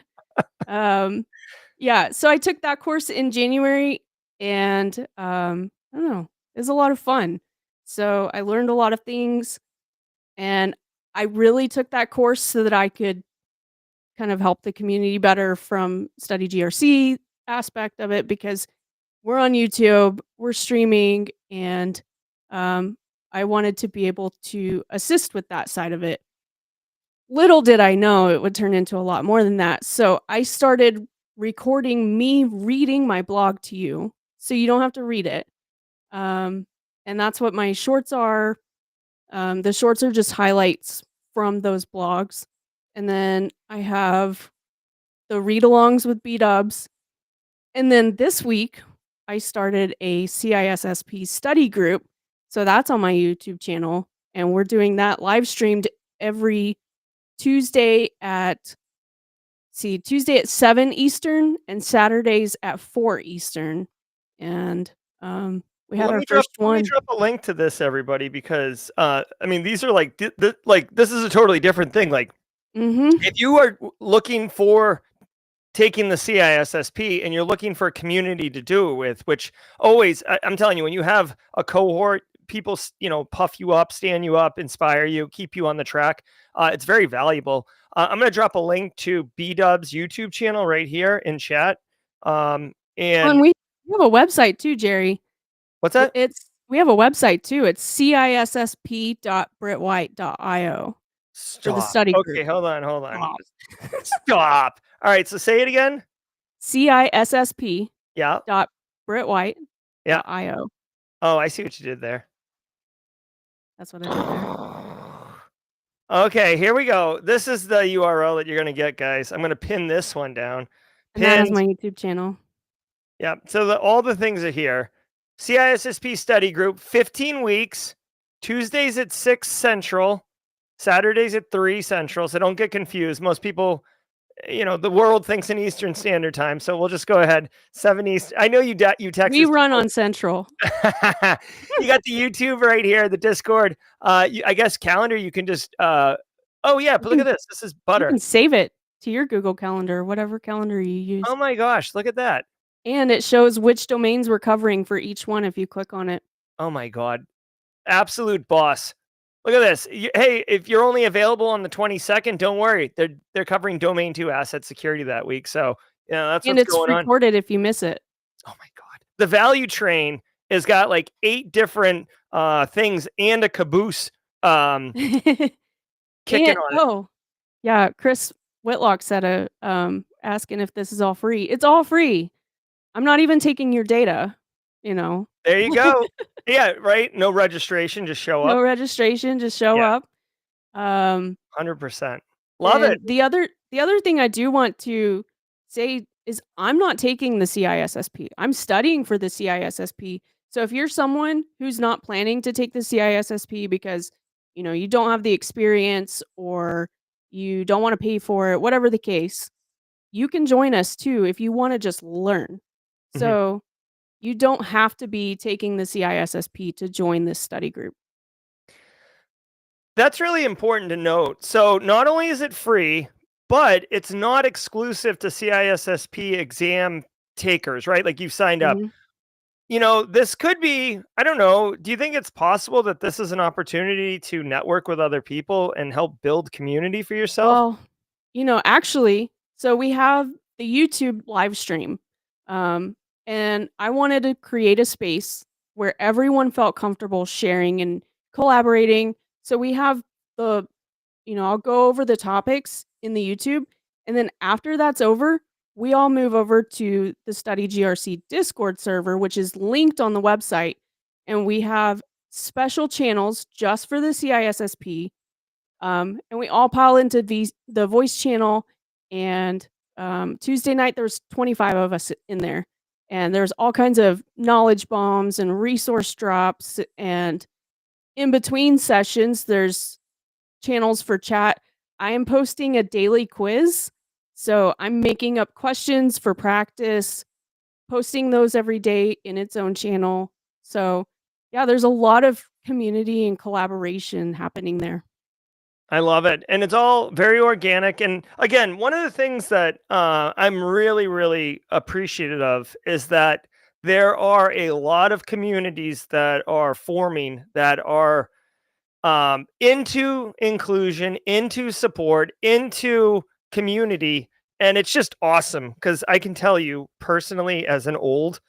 Um, yeah, so I took that course in January, and I don't know, it was a lot of fun. So I learned a lot of things, and I really took that course so that I could kind of help the community better from study GRC aspect of it, because we're on YouTube, we're streaming, and I wanted to be able to assist with that side of it. Little did I know it would turn into a lot more than that. So I started recording me reading my blog to you so you don't have to read it. Um, and that's what my shorts are. The shorts are just highlights from those blogs. And then I have the read alongs with bdubzz. And then this week, I started a CISSP study group. So that's on my YouTube channel. And we're doing that live streamed every Tuesday at Tuesday at 7 Eastern and Saturdays at 4 Eastern. And we Well, had our first let me one. drop a link to this, everybody, because I mean, these are like like this is a totally different thing. Like, Mhm. if you are looking for taking the CISSP and you're looking for a community to do it with, which always, I'm telling you, when you have a cohort, people, puff you up, stand you up, inspire you, keep you on the track. It's very valuable. I'm going to drop a link to bdubzz YouTube channel right here in chat. And And we have a website too, Jerry. what's that? We have a website too. It's cissp.brittwhite.io for the Stop. study Okay, group. hold on, hold on. Stop. Stop. All right, so say it again. cissp.brittwhite.io. Yeah, yeah. Oh, I see what you did there. That's what I did there. Okay, here we go. This is the URL that you're going to get, guys. I'm going to pin this one down. And that is Pinned. my YouTube channel. Yeah. So all the things are here. CISSP study group, 15 weeks, Tuesdays at 6 Central, Saturdays at 3 Central. So don't get confused. Most people the world thinks in Eastern Standard Time, so we'll just go ahead 7 East. I know you Texas. We run on Central. You got the YouTube right here, the Discord. I guess calendar. You can just. Oh yeah, but look at this. This is You butter. can save it to your Google Calendar, whatever calendar you use. Oh my gosh, look at that. And it shows which domains we're covering for each one if you click on it. Oh my god, absolute boss. Look at this. Hey, if you're only available on the 22nd, don't worry. They're covering domain 2 asset security that week. So that's And what's it's going on. recorded if you miss it. Oh my god, the value train has got like 8 different things and a caboose kicking on it. Oh, yeah. Chris Whitlock said, asking if this is all free. It's all free. I'm not even taking your data, There you go. Yeah, right. No registration, just show No up. registration, just show Yeah. up. 100%. Love and it. The other thing I do want to say is I'm not taking the CISSP. I'm studying for the CISSP. So if you're someone who's not planning to take the CISSP because, you don't have the experience or you don't want to pay for it, whatever the case, you can join us too if you want to just learn. So you don't have to be taking the CISSP to join this study group. That's really important to note. So not only is it free, but it's not exclusive to CISSP exam takers, right? Like you've signed up. This could be, I don't know, do you think it's possible that this is an opportunity to network with other people and help build community for yourself? Well, actually, so we have the YouTube live stream. And I wanted to create a space where everyone felt comfortable sharing and collaborating. So we have I'll go over the topics in the YouTube. And then after that's over, we all move over to the Study GRC Discord server, which is linked on the website. And we have special channels just for the CISSP. And we all pile into the voice channel. And Tuesday night, there's 25 of us in there. And there's all kinds of knowledge bombs and resource drops. And in between sessions, there's channels for chat. I am posting a daily quiz. So I'm making up questions for practice, posting those every day in its own channel. So yeah, there's a lot of community and collaboration happening there. I love it. And it's all very organic. And again, one of the things that I'm really, really appreciative of is that there are a lot of communities that are forming that are into inclusion, into support, into community. And it's just awesome because I can tell you personally, as an old,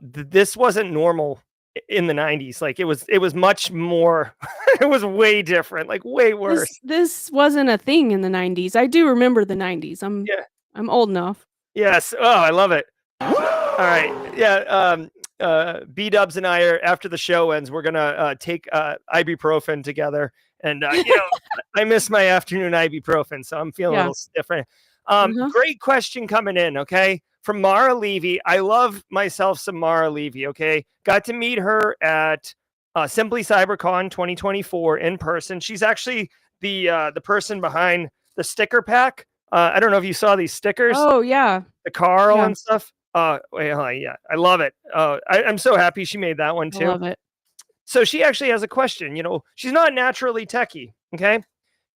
this wasn't normal in the 90s. Like it was much more, it was way different, like way worse. This wasn't a thing in the 90s. I do remember the 90s. I'm old enough. Yes. Oh, I love it. All right. Yeah. bdubzz and I are, after the show ends, we're gonna take ibuprofen together, and I miss my afternoon ibuprofen, so I'm feeling a little different. Great question coming in. Okay, from Mara Levy. I love myself some Mara Levy. Okay, got to meet her at Simply CyberCon 2024 in person. She's actually the person behind the sticker pack. I don't know if you saw these stickers. Oh yeah, the Carl and stuff. Yeah, I love it. I'm so happy she made that one too. I love it. So she actually has a question. She's not naturally techie. Okay,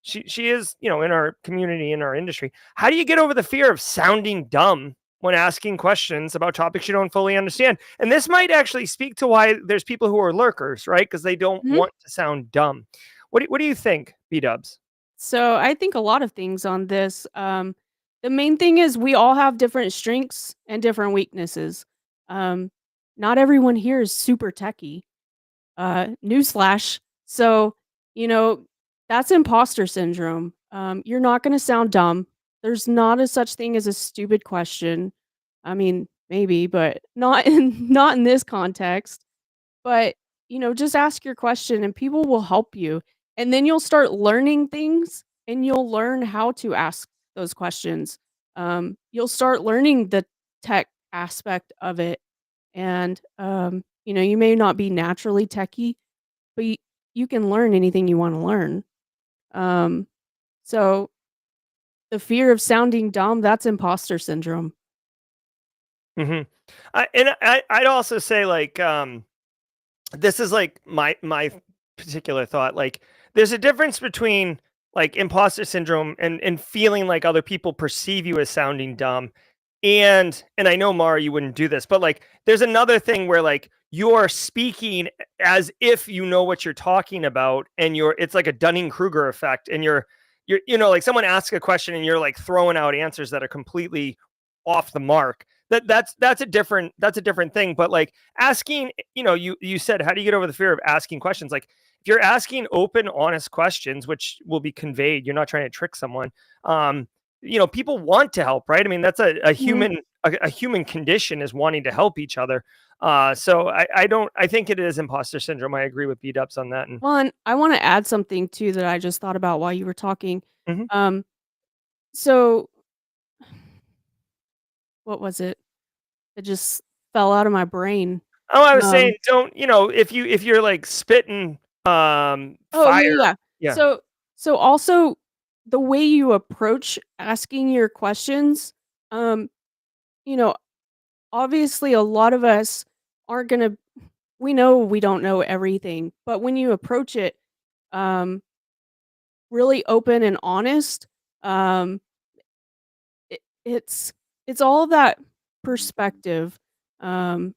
she is, in our community, in our industry. How do you get over the fear of sounding dumb when asking questions about topics you don't fully understand? And this might actually speak to why there's people who are lurkers, right? Because they don't want to sound dumb. What do you think, bdubzz? So I think a lot of things on this. The main thing is we all have different strengths and different weaknesses. Not everyone here is super techie. Newsflash. So, that's imposter syndrome. You're not going to sound dumb. There's not a such thing as a stupid question. I mean, maybe, but not in this context. But, just ask your question and people will help you. And then you'll start learning things and you'll learn how to ask those questions. You'll start learning the tech aspect of it. And, you may not be naturally techie, but you can learn anything you want to learn. So the fear of sounding dumb, that's imposter syndrome. Mm-hmm. I'd also say like this is like my particular thought. Like there's a difference between like imposter syndrome and feeling like other people perceive you as sounding dumb. And I know Mara, you wouldn't do this, but like there's another thing where like you're speaking as if you know what you're talking about, and it's like a Dunning-Kruger effect, and you're like someone asks a question and you're like throwing out answers that are completely off the mark. That's a different thing. But like asking, you said, how do you get over the fear of asking questions? Like if you're asking open, honest questions, which will be conveyed, you're not trying to trick someone. People want to help, right? I mean, that's a human a human condition, is wanting to help each other. So I think it is imposter syndrome. I agree with bdubzz on that. And Well, and I want to add something too that I just thought about while you were talking. Mhm. So what was it? It just fell out of my brain. Oh, I was saying, Um, don't, if you're like spitting oh, fire. Yeah. So also the way you approach asking your questions, um, you know, obviously a lot of us aren't gonna we know we don't know everything, but when you approach it, um, really open and honest, um, it, it's all that perspective. I'm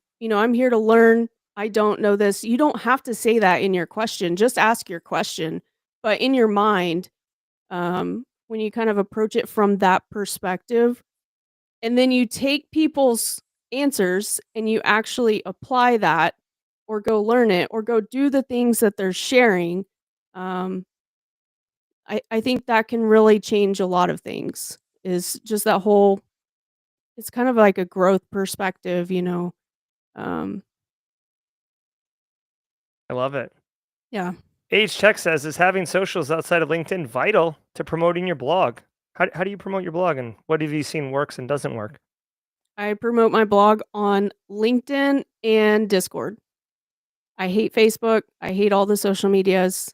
here to learn. I don't know this. You don't have to say that in your question. Just ask your question. But in your mind, when you kind of approach it from that perspective, and then you take people's answers and you actually apply that, or go learn it, or go do the things that they're sharing, um, I think that can really change a lot of things. Is just that whole it's kind of like a growth perspective, um, I love it. yeah. Age Tech says, is having socials outside of LinkedIn vital to promoting your blog? How do you promote your blog, and what have you seen works and doesn't work? I promote my blog on LinkedIn and Discord. I hate Facebook. I hate all the social medias.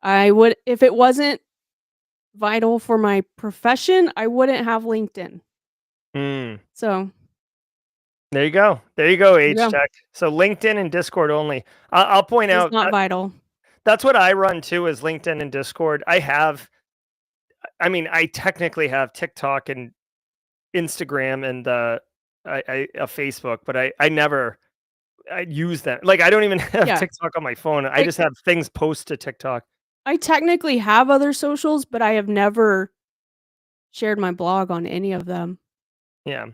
I would if it wasn't vital for my profession, I wouldn't have LinkedIn. Mm. So, There you go. There you go, Age yeah, Tech. So LinkedIn and Discord only. I'll point it's out not vital. that's what I run too, is LinkedIn and Discord. I technically have TikTok and Instagram and a Facebook, but I never I use them. Like I don't even have Yeah. TikTok on my phone. I I just have things post to TikTok. I technically have other socials, but I have never shared my blog on any of them. Yeah.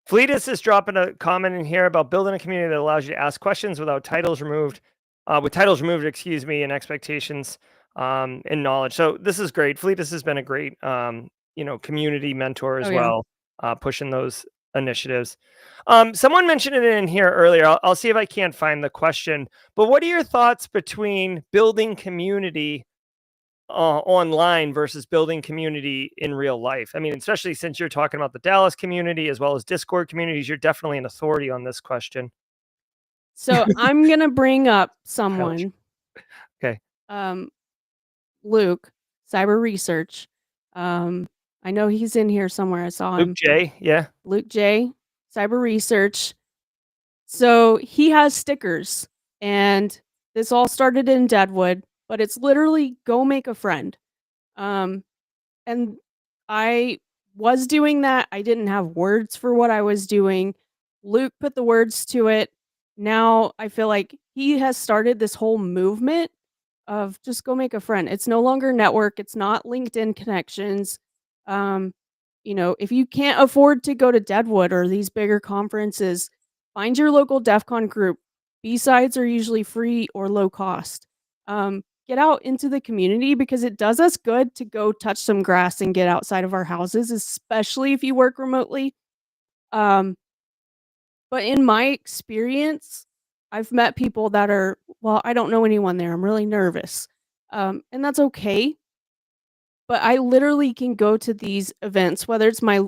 Fleetus is dropping a comment in here about building a community that allows you to ask questions without titles removed, with titles removed, and expectations, and knowledge. So this is great. Fleetus has been a great, community mentor as Oh, yeah. well, pushing those initiatives. Someone mentioned it in here earlier. I'll see if I can't find the question, but what are your thoughts between building community online versus building community in real life? I mean, especially since you're talking about the Dallas community as well as Discord communities, you're definitely an authority on this question. So, I'm gonna bring up Ouch. someone, Okay. um, Luke, Cyber Research. Um, I know he's in here somewhere. I saw Luke him. J. Yeah. Luke J, Cyber Research. So he has stickers, and this all started in Deadwood, but it's literally go make a friend. Um, and I was doing that. I didn't have words for what I was doing. Luke put the words to it. Now I feel like he has started this whole movement of just go make a friend. It's no longer network. It's not LinkedIn connections. Um, if you can't afford to go to Deadwood or these bigger conferences, find your local DEF CON group. B-sides are usually free or low cost. Get out into the community because it does us good to go touch some grass and get outside of our houses, especially if you work remotely. Um, but in my experience, I've met people that are, well, I don't know anyone there. I'm really nervous. And that's okay. But I literally can go to these events, whether it's my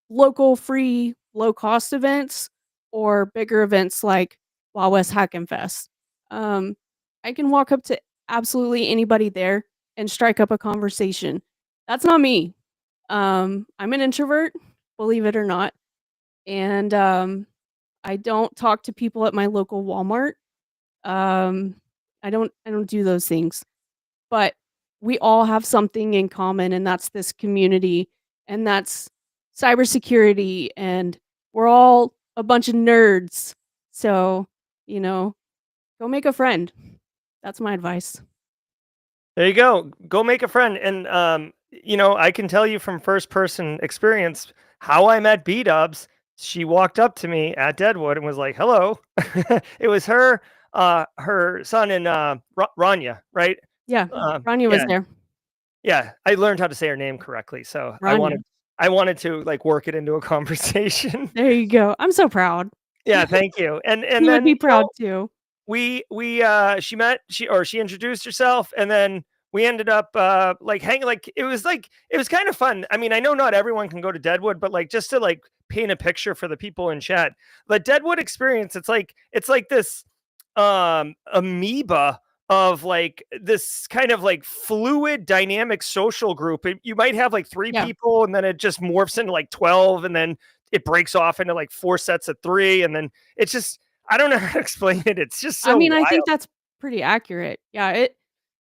local free low cost events or bigger events like Wild West Hackin' Fest. I can walk up to absolutely anybody there and strike up a conversation. That's not me. I'm an introvert, believe it or not, and I don't talk to people at my local Walmart. Um, I don't do those things. But we all have something in common, and that's this community, and that's cybersecurity, and we're all a bunch of nerds. So, you know, go make a friend. That's my advice. There you go. Go make a friend. And I can tell you from first person experience how I met bdubzz. She walked up to me at Deadwood and was like, "Hello." It was her son and Rania, right? Yeah, Rania was Yeah, there. yeah. I learned how to say her name correctly, so I Rania. wanted I wanted to like work it into a conversation. There you go. I'm so proud. Yeah, thank you. And You would then be proud too. she introduced herself, and then we ended up like hanging. Like it was kind of fun. I mean, I know not everyone can go to Deadwood, but like just to like paint a picture for the people in chat, the Deadwood experience, it's like this amoeba of like this kind of like fluid dynamic social group. You might have like three Yeah. people, and then it just morphs into like 12, and then it breaks off into like four sets of three, and then it's just, I don't know how to explain it. It's just I so mean, I wild. think that's pretty accurate. Yeah,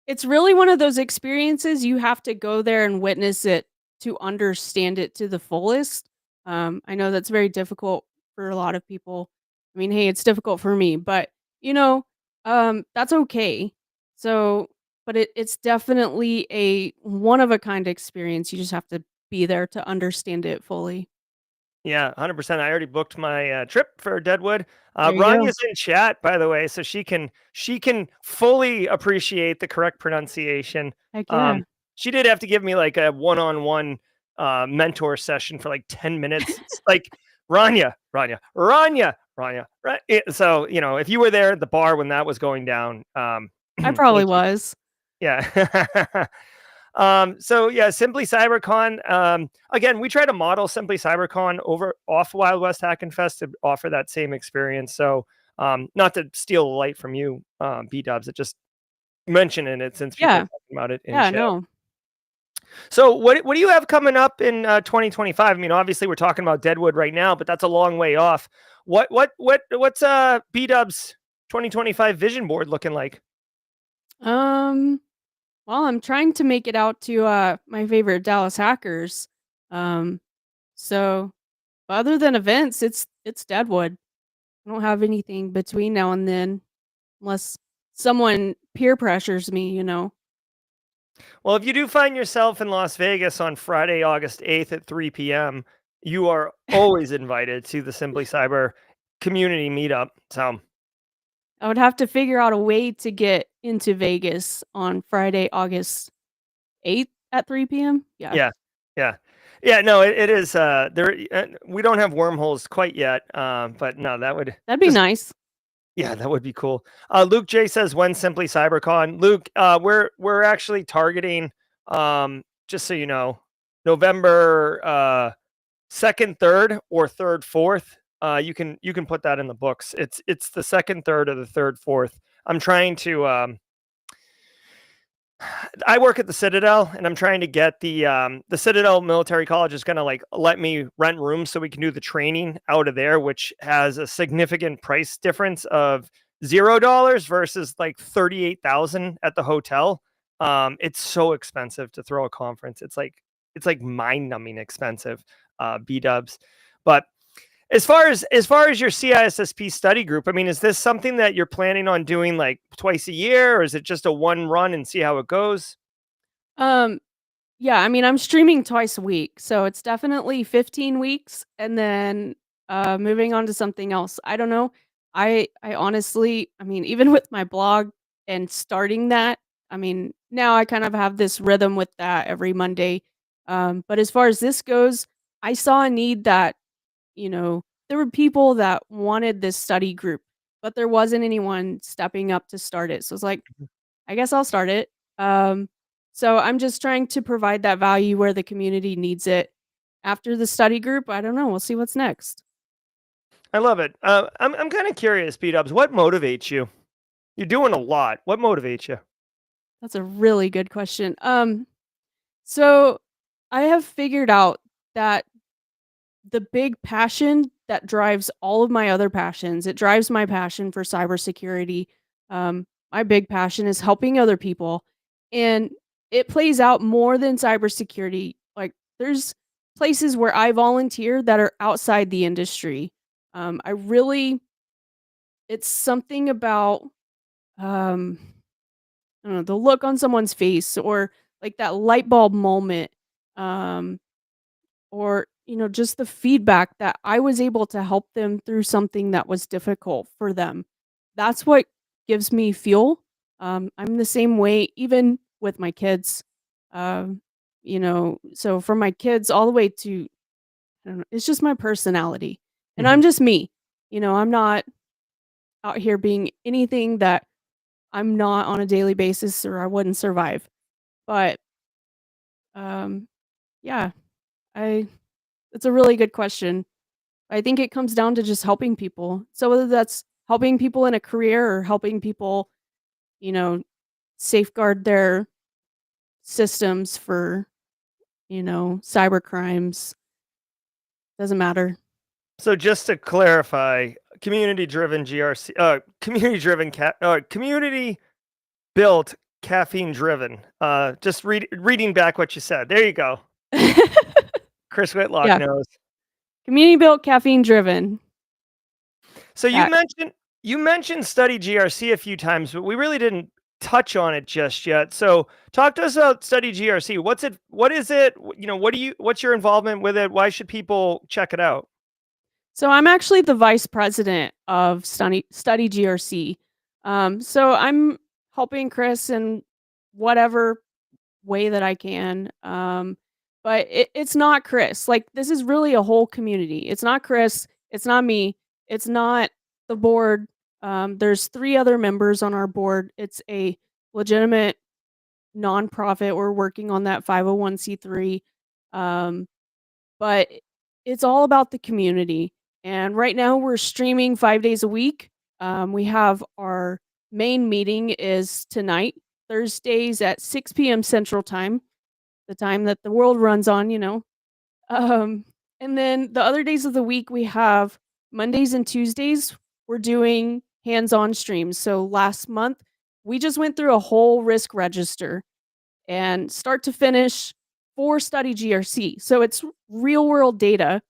it's really one of those experiences you have to go there and witness it to understand it to the fullest. I know that's very difficult for a lot of people. I mean, hey, it's difficult for me, but you know, that's okay. So, but it's definitely a one of a kind experience. You just have to be there to understand it fully. Yeah, 100%. I already booked my trip for Deadwood. There you go. Rania's in chat, by the way, so she can fully appreciate the correct pronunciation. Heck yeah. Um, she did have to give me like a one-on-one mentor session for like 10 minutes. It's like Rania, Rania, Rania, Rania. Right. So if you were there at the bar when that was going down, I probably thank you. was. Yeah. So yeah, Simply CyberCon. Again, we try to model Simply CyberCon off Wild West Hack and Fest to offer that same experience. So not to steal the light from you, bdubzz, it just mentioning it since people are Yeah. talking about it in Yeah, chat. no. So what do you have coming up in 2025? I mean, obviously we're talking about Deadwood right now, but that's a long way off. What's bdubzz 2025 vision board looking like? Um Well, I'm trying to make it out to, my favorite Dallas hackers. Um, so other than events, it's Deadwood. I don't have anything between now and then unless someone peer pressures me. Well, if you do find yourself in Las Vegas on Friday, August 8th at 3 p.m., you are always invited to the Simply Cyber community meetup. So, I would have to figure out a way to get into Vegas on Friday, August 8th at 3 p.m. Yeah, yeah, yeah. Yeah, no, it is. We don't have wormholes quite yet, but no, that would that'd be just, nice. yeah, that would be cool. Luke J says, when Simply CyberCon? Luke, we're actually targeting, just so you know, November 2nd, 3rd, or 3rd, 4th. You can put that in the books. It's the 2nd, 3rd, or the 3rd, 4th. I'm trying to. I work at the Citadel, and I'm trying to get the Citadel Military College is going to like let me rent rooms so we can do the training out of there, which has a significant price difference of $0 versus like 38,000 at the hotel. It's so expensive to throw a conference. It's like mind numbing expensive. bdubzz, but as far as your CISSP study group, I mean, is this something that you're planning on doing like twice a year, or is it just a one run and see how it goes? Um, Yeah, I mean, I'm streaming twice a week, so it's definitely 15 weeks and then moving on to something else. I don't know. I honestly, I mean, even with my blog and starting that, I mean, now I kind of have this rhythm with that every Monday. But as far as this goes, I saw a need that, there were people that wanted this study group, but there wasn't anyone stepping up to start it. So it's like, I guess I'll start it. Um, so I'm just trying to provide that value where the community needs it. After the study group, I don't know. We'll see what's next. I love it. I'm kind of curious, B-Dubs, what motivates you? You're doing a lot. What motivates you? That's a really good question. So I have figured out that the big passion that drives all of my other passions, it drives my passion for cybersecurity. My big passion is helping other people, and it plays out more than cybersecurity. Like, there's places where I volunteer that are outside the industry. I really, it's something about, um, I don't know, the look on someone's face, or like that light bulb moment. Um, or just the feedback that I was able to help them through something that was difficult for them. That's what gives me fuel. I'm the same way even with my kids. So from my kids all the way to, I don't know, it's just my personality. And Mhm. I'm just me. I'm not out here being anything that I'm not on a daily basis, or I wouldn't survive. But um yeah, I it's a really good question. I think it comes down to just helping people. So whether that's helping people in a career, or helping people, you know, safeguard their systems for, cyber crimes, doesn't matter. So just to clarify, community-driven GRC, community built caffeine driven. Just reading back what you said. There you go. Chris Whitlock Yeah, knows. community built, caffeine driven. So That you mentioned study GRC a few times, but we really didn't touch on it just yet. So talk to us about study GRC. What's it? What is it? What's your involvement with it? Why should people check it out? So I'm actually the vice president of study GRC. So I'm helping Chris in whatever way that I can. But it's not Chris. Like, this is really a whole community. It's not Chris. It's not me. It's not the board. There's 3 other members on our board. It's a legitimate nonprofit. We're working on that 501c3. Um, but it's all about the community. And right now we're streaming 5 days a week. We have our main meeting is tonight, Thursdays at 6 p.m. Central Time, the time that the world runs on. Um, and then the other days of the week, we have Mondays and Tuesdays, we're doing hands-on streams. So last month, we just went through a whole risk register, and start to finish, for study GRC. So it's real world data,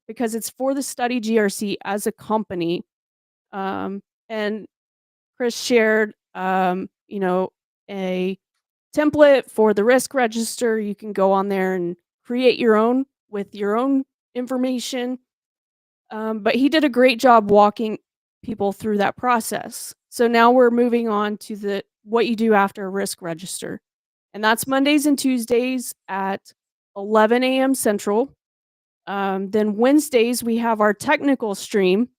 because it's for the study GRC as a company. And Chris shared, a template for the risk register. You can go on there and create your own with your own information. But he did a great job walking people through that process. So now we're moving on to the what you do after a risk register. And that's Mondays and Tuesdays at 11 a.m. Central. Then Wednesdays, we have our technical stream,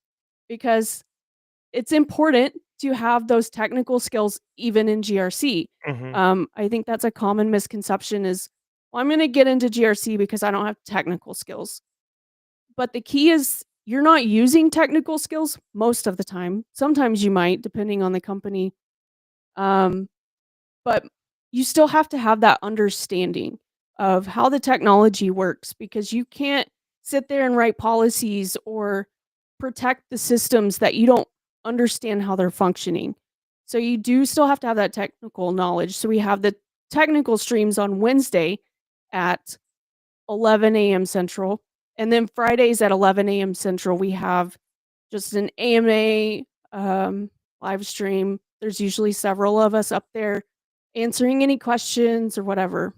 because it's important to have those technical skills even in GRC. Mhm. I think that's a common misconception is, well, I'm going to get into GRC because I don't have technical skills. But the key is, you're not using technical skills most of the time. Sometimes you might, depending on the company. Um, but you still have to have that understanding of how the technology works, because you can't sit there and write policies or protect the systems that you don't understand how they're functioning. So you do still have to have that technical knowledge. So we have the technical streams on Wednesday at 11 a.m. Central. And then Fridays at 11 a.m. Central, we have just an AMA live stream. There's usually several of us up there answering any questions or whatever.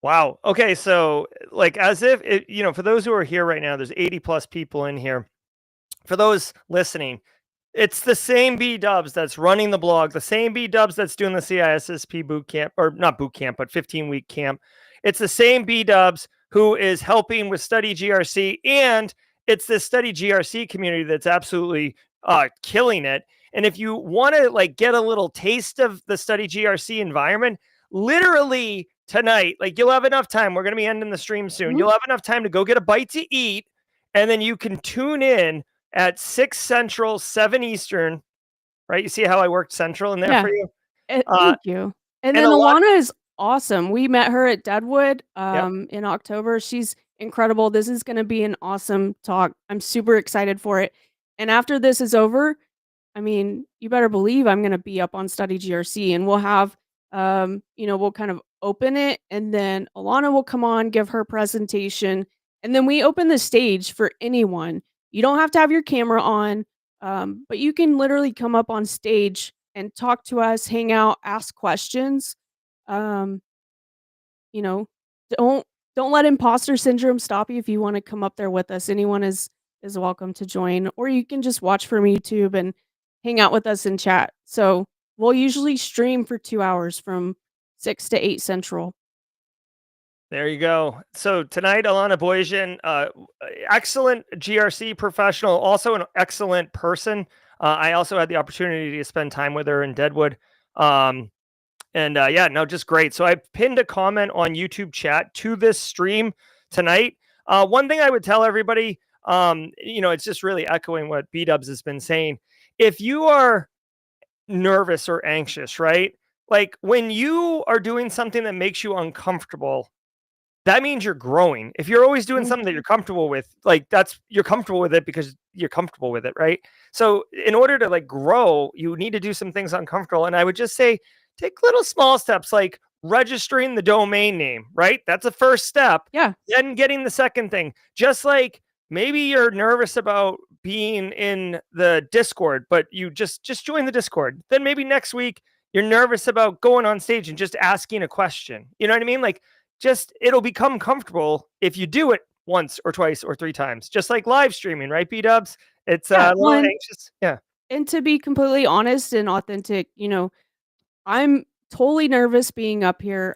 Wow. Okay. So, like, as if for those who are here right now, there's 80 plus people in here. For those listening, it's the same bdubzz that's running the blog, the same bdubzz that's doing the CISSP boot camp, or not boot camp, but 15-week camp. It's the same bdubzz who is helping with study GRC, and it's this study GRC community that's absolutely killing it. And if you want to get a little taste of the study GRC environment, literally tonight, you'll have enough time. We're going to be ending the stream soon. Mhm. You'll have enough time to go get a bite to eat, and then you can tune in at 6 Central, 7 Eastern, right? You see how I worked Central in there Yeah. for you? Thank you. And And then a lot Alana is awesome. We met her at Deadwood Yep. in October. She's incredible. This is going to be an awesome talk. I'm super excited for it. And after this is over, I mean, you better believe I'm going to be up on Study GRC, and we'll have, we'll kind of open it, and then Alana will come on, give her presentation, and then we open the stage for anyone. You don't have to have your camera on, but you can literally come up on stage and talk to us, hang out, ask questions. Um, you know, don't don't let imposter syndrome stop you if you want to come up there with us. Anyone is welcome to join, or you can just watch from YouTube and hang out with us and chat. So we'll usually stream for 2 hours from 6 to 8 Central. There you go. So tonight, Alana Boyajian, excellent GRC professional, also an excellent person. I also had the opportunity to spend time with her in Deadwood. Yeah, no, just great. So I pinned a comment on YouTube chat to this stream tonight. One thing I would tell everybody, it's just really echoing what bdubzz has been saying. If you are nervous or anxious, right? Like when you are doing something that makes you uncomfortable, that means you're growing. If you're always doing something that you're comfortable with, like you're comfortable with it because you're comfortable with it, right? So in order to like grow, you need to do some things uncomfortable. And I would just say, take little small steps like registering the domain name, right? That's a first step. Yeah. Then getting the second thing, just like maybe you're nervous about being in the Discord, but you just join the Discord. Then maybe next week you're nervous about going on stage and just asking a question. You know what I mean? Like, it'll become comfortable if you do it once or twice or 3 times, just like live streaming, right, bdubzz? It's a little anxious. Yeah. And to be completely honest and authentic, I'm totally nervous being up here.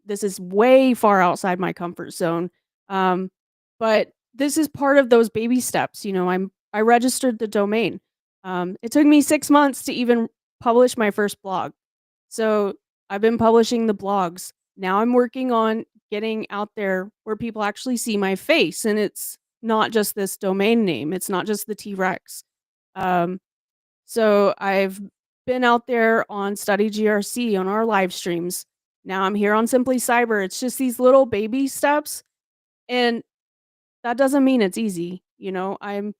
This is way far outside my comfort zone. But this is part of those baby steps. I registered the domain. It took me 6 months to even publish my first blog. So I've been publishing the blogs. Now I'm working on getting out there where people actually see my face, and it's not just this domain name. It's not just the T-Rex. So I've been out there on Study GRC on our live streams. Now I'm here on Simply Cyber. It's just these little baby steps, and that doesn't mean it's easy. I'm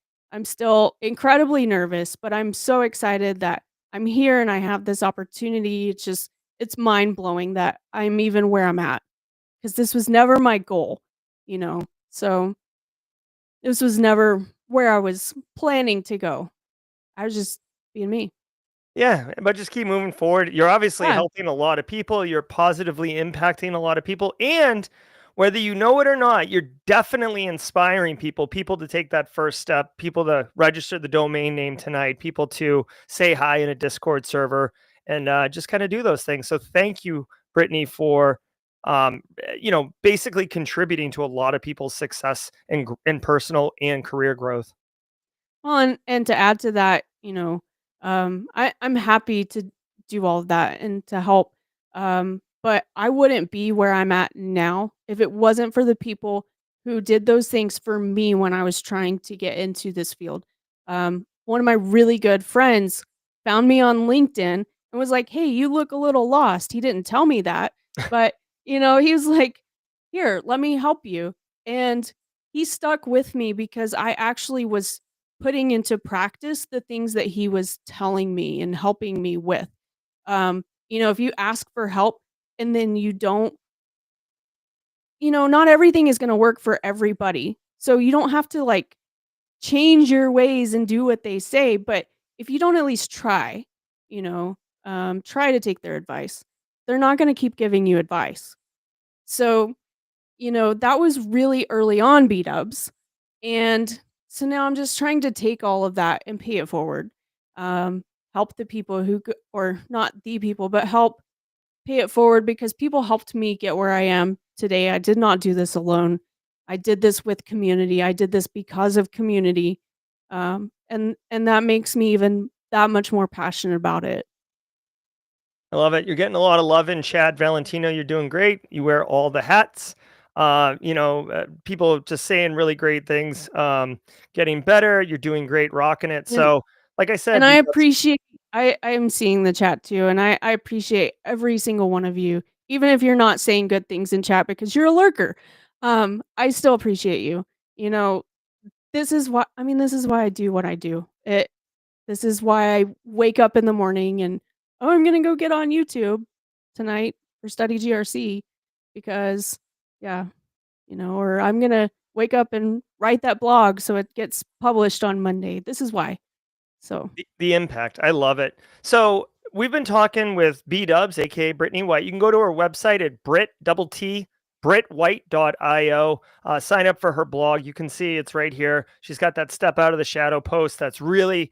still incredibly nervous, but I'm so excited that I'm here and I have this opportunity. It's mind-blowing that I'm even where I'm at, because this was never my goal, So this was never where I was planning to go. I was just being me. Yeah, but just keep moving forward. You're obviously Yeah. helping a lot of people. You're positively impacting a lot of people. And whether you know it or not, you're definitely inspiring people to take that first step, people to register the domain name tonight, people to say hi in a Discord server, and just kind of do those things. So thank you, Brittany, for basically contributing to a lot of people's success in personal and career growth. Well, and to add to that, I'm happy to do all of that and to help. But I wouldn't be where I'm at now if it wasn't for the people who did those things for me when I was trying to get into this field. One of my really good friends found me on LinkedIn and was like, "Hey, you look a little lost." He didn't tell me that, but he was like, "Here, let me help you." And he stuck with me because I actually was putting into practice the things that he was telling me and helping me with. If you ask for help and then you don't, not everything is going to work for everybody. So you don't have to like change your ways and do what they say. But if you don't at least try, try to take their advice, they're not going to keep giving you advice. So, that was really early on, bdubzz. And so now I'm just trying to take all of that and pay it forward. Help the people or not the people, but help pay it forward, because people helped me get where I am today. I did not do this alone. I did this with community. I did this because of community. And that makes me even that much more passionate about it. I love it. You're getting a lot of love in chat. Valentino, you're doing great. You wear all the hats. People just saying really great things. Getting better. You're doing great, rocking it. So, like I said, and I appreciate, I am seeing the chat too, and I appreciate every single one of you. even if you're not saying good things in chat because you're a lurker, I still appreciate you. You know, this is why this is why I do what I do. This is why I wake up in the morning and, "Oh, I'm gonna go get on YouTube tonight for study GRC," because yeah, or I'm gonna wake up and write that blog so it gets published on Monday. This is why. So, The impact. I love it. So we've been talking with bdubzz, aka Brittany White. You can go to her website at brittwhite.io. Sign up for her blog. You can see it's right here. She's got that step out of the shadow post that's really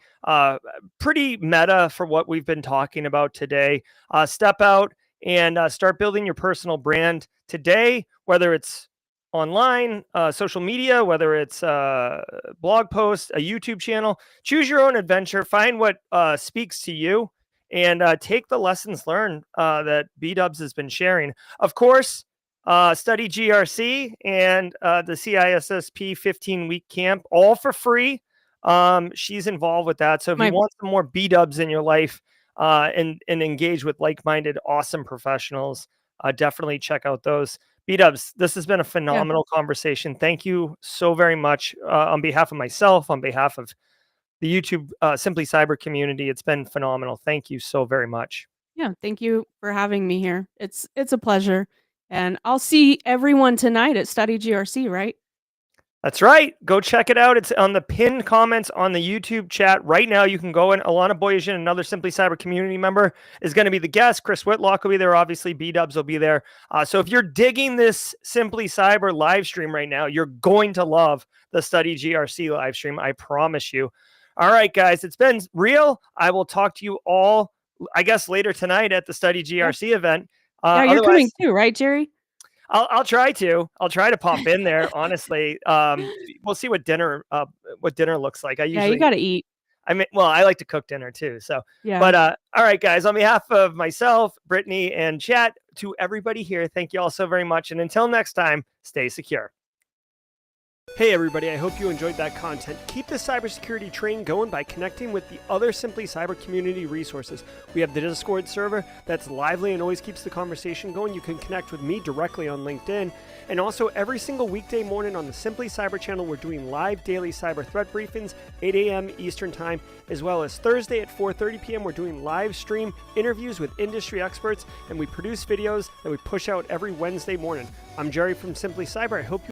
pretty meta for what we've been talking about today. Step out and start building your personal brand today, whether it's online, social media, whether it's blog posts, a YouTube channel. Choose your own adventure. Find what speaks to you, and take the lessons learned that bdubzz has been sharing. Of course, study GRC and the CISSP 15-week camp, all for free. She's involved with that. So if you want some more bdubzz in your life and engage with like-minded, awesome professionals, definitely check out those. bdubzz, this has been a phenomenal conversation. Thank you so very much on behalf of myself, on behalf of the YouTube Simply Cyber community. It's been phenomenal. Thank you so very much. yeah, thank you for having me here. It's a pleasure. And I'll see everyone tonight at Study GRC, right? That's right. Go check it out. It's on the pinned comments on the YouTube chat right now. You can go in. Alana Boyajian, another Simply Cyber community member, is going to be the guest. Chris Whitlock will be there. Obviously, bdubzz will be there. So if you're digging this Simply Cyber live stream right now, you're going to love the Study GRC live stream. I promise you. All right, guys, it's been real. I will talk to you all, I guess, later tonight at the Study GRC event. Yeah, you're coming too, right, Jerry? I'll try to pop in there. Honestly, we'll see what dinner looks like. You got to eat. I like to cook dinner too. So, yeah. But all right, guys, on behalf of myself, Brittany, and chat, to everybody here, thank you all so very much. And until next time, stay secure. Hey everybody, I hope you enjoyed that content. Keep the cybersecurity train going by connecting with the other Simply Cyber community resources. We have the Discord server that's lively and always keeps the conversation going. You can connect with me directly on LinkedIn. And also every single weekday morning on the Simply Cyber channel, we're doing live daily cyber threat briefings, 8 a.m. Eastern time, as well as Thursday at 4:30 p.m. We're doing live stream interviews with industry experts, and we produce videos that we push out every Wednesday morning. I'm Jerry from Simply Cyber. I hope you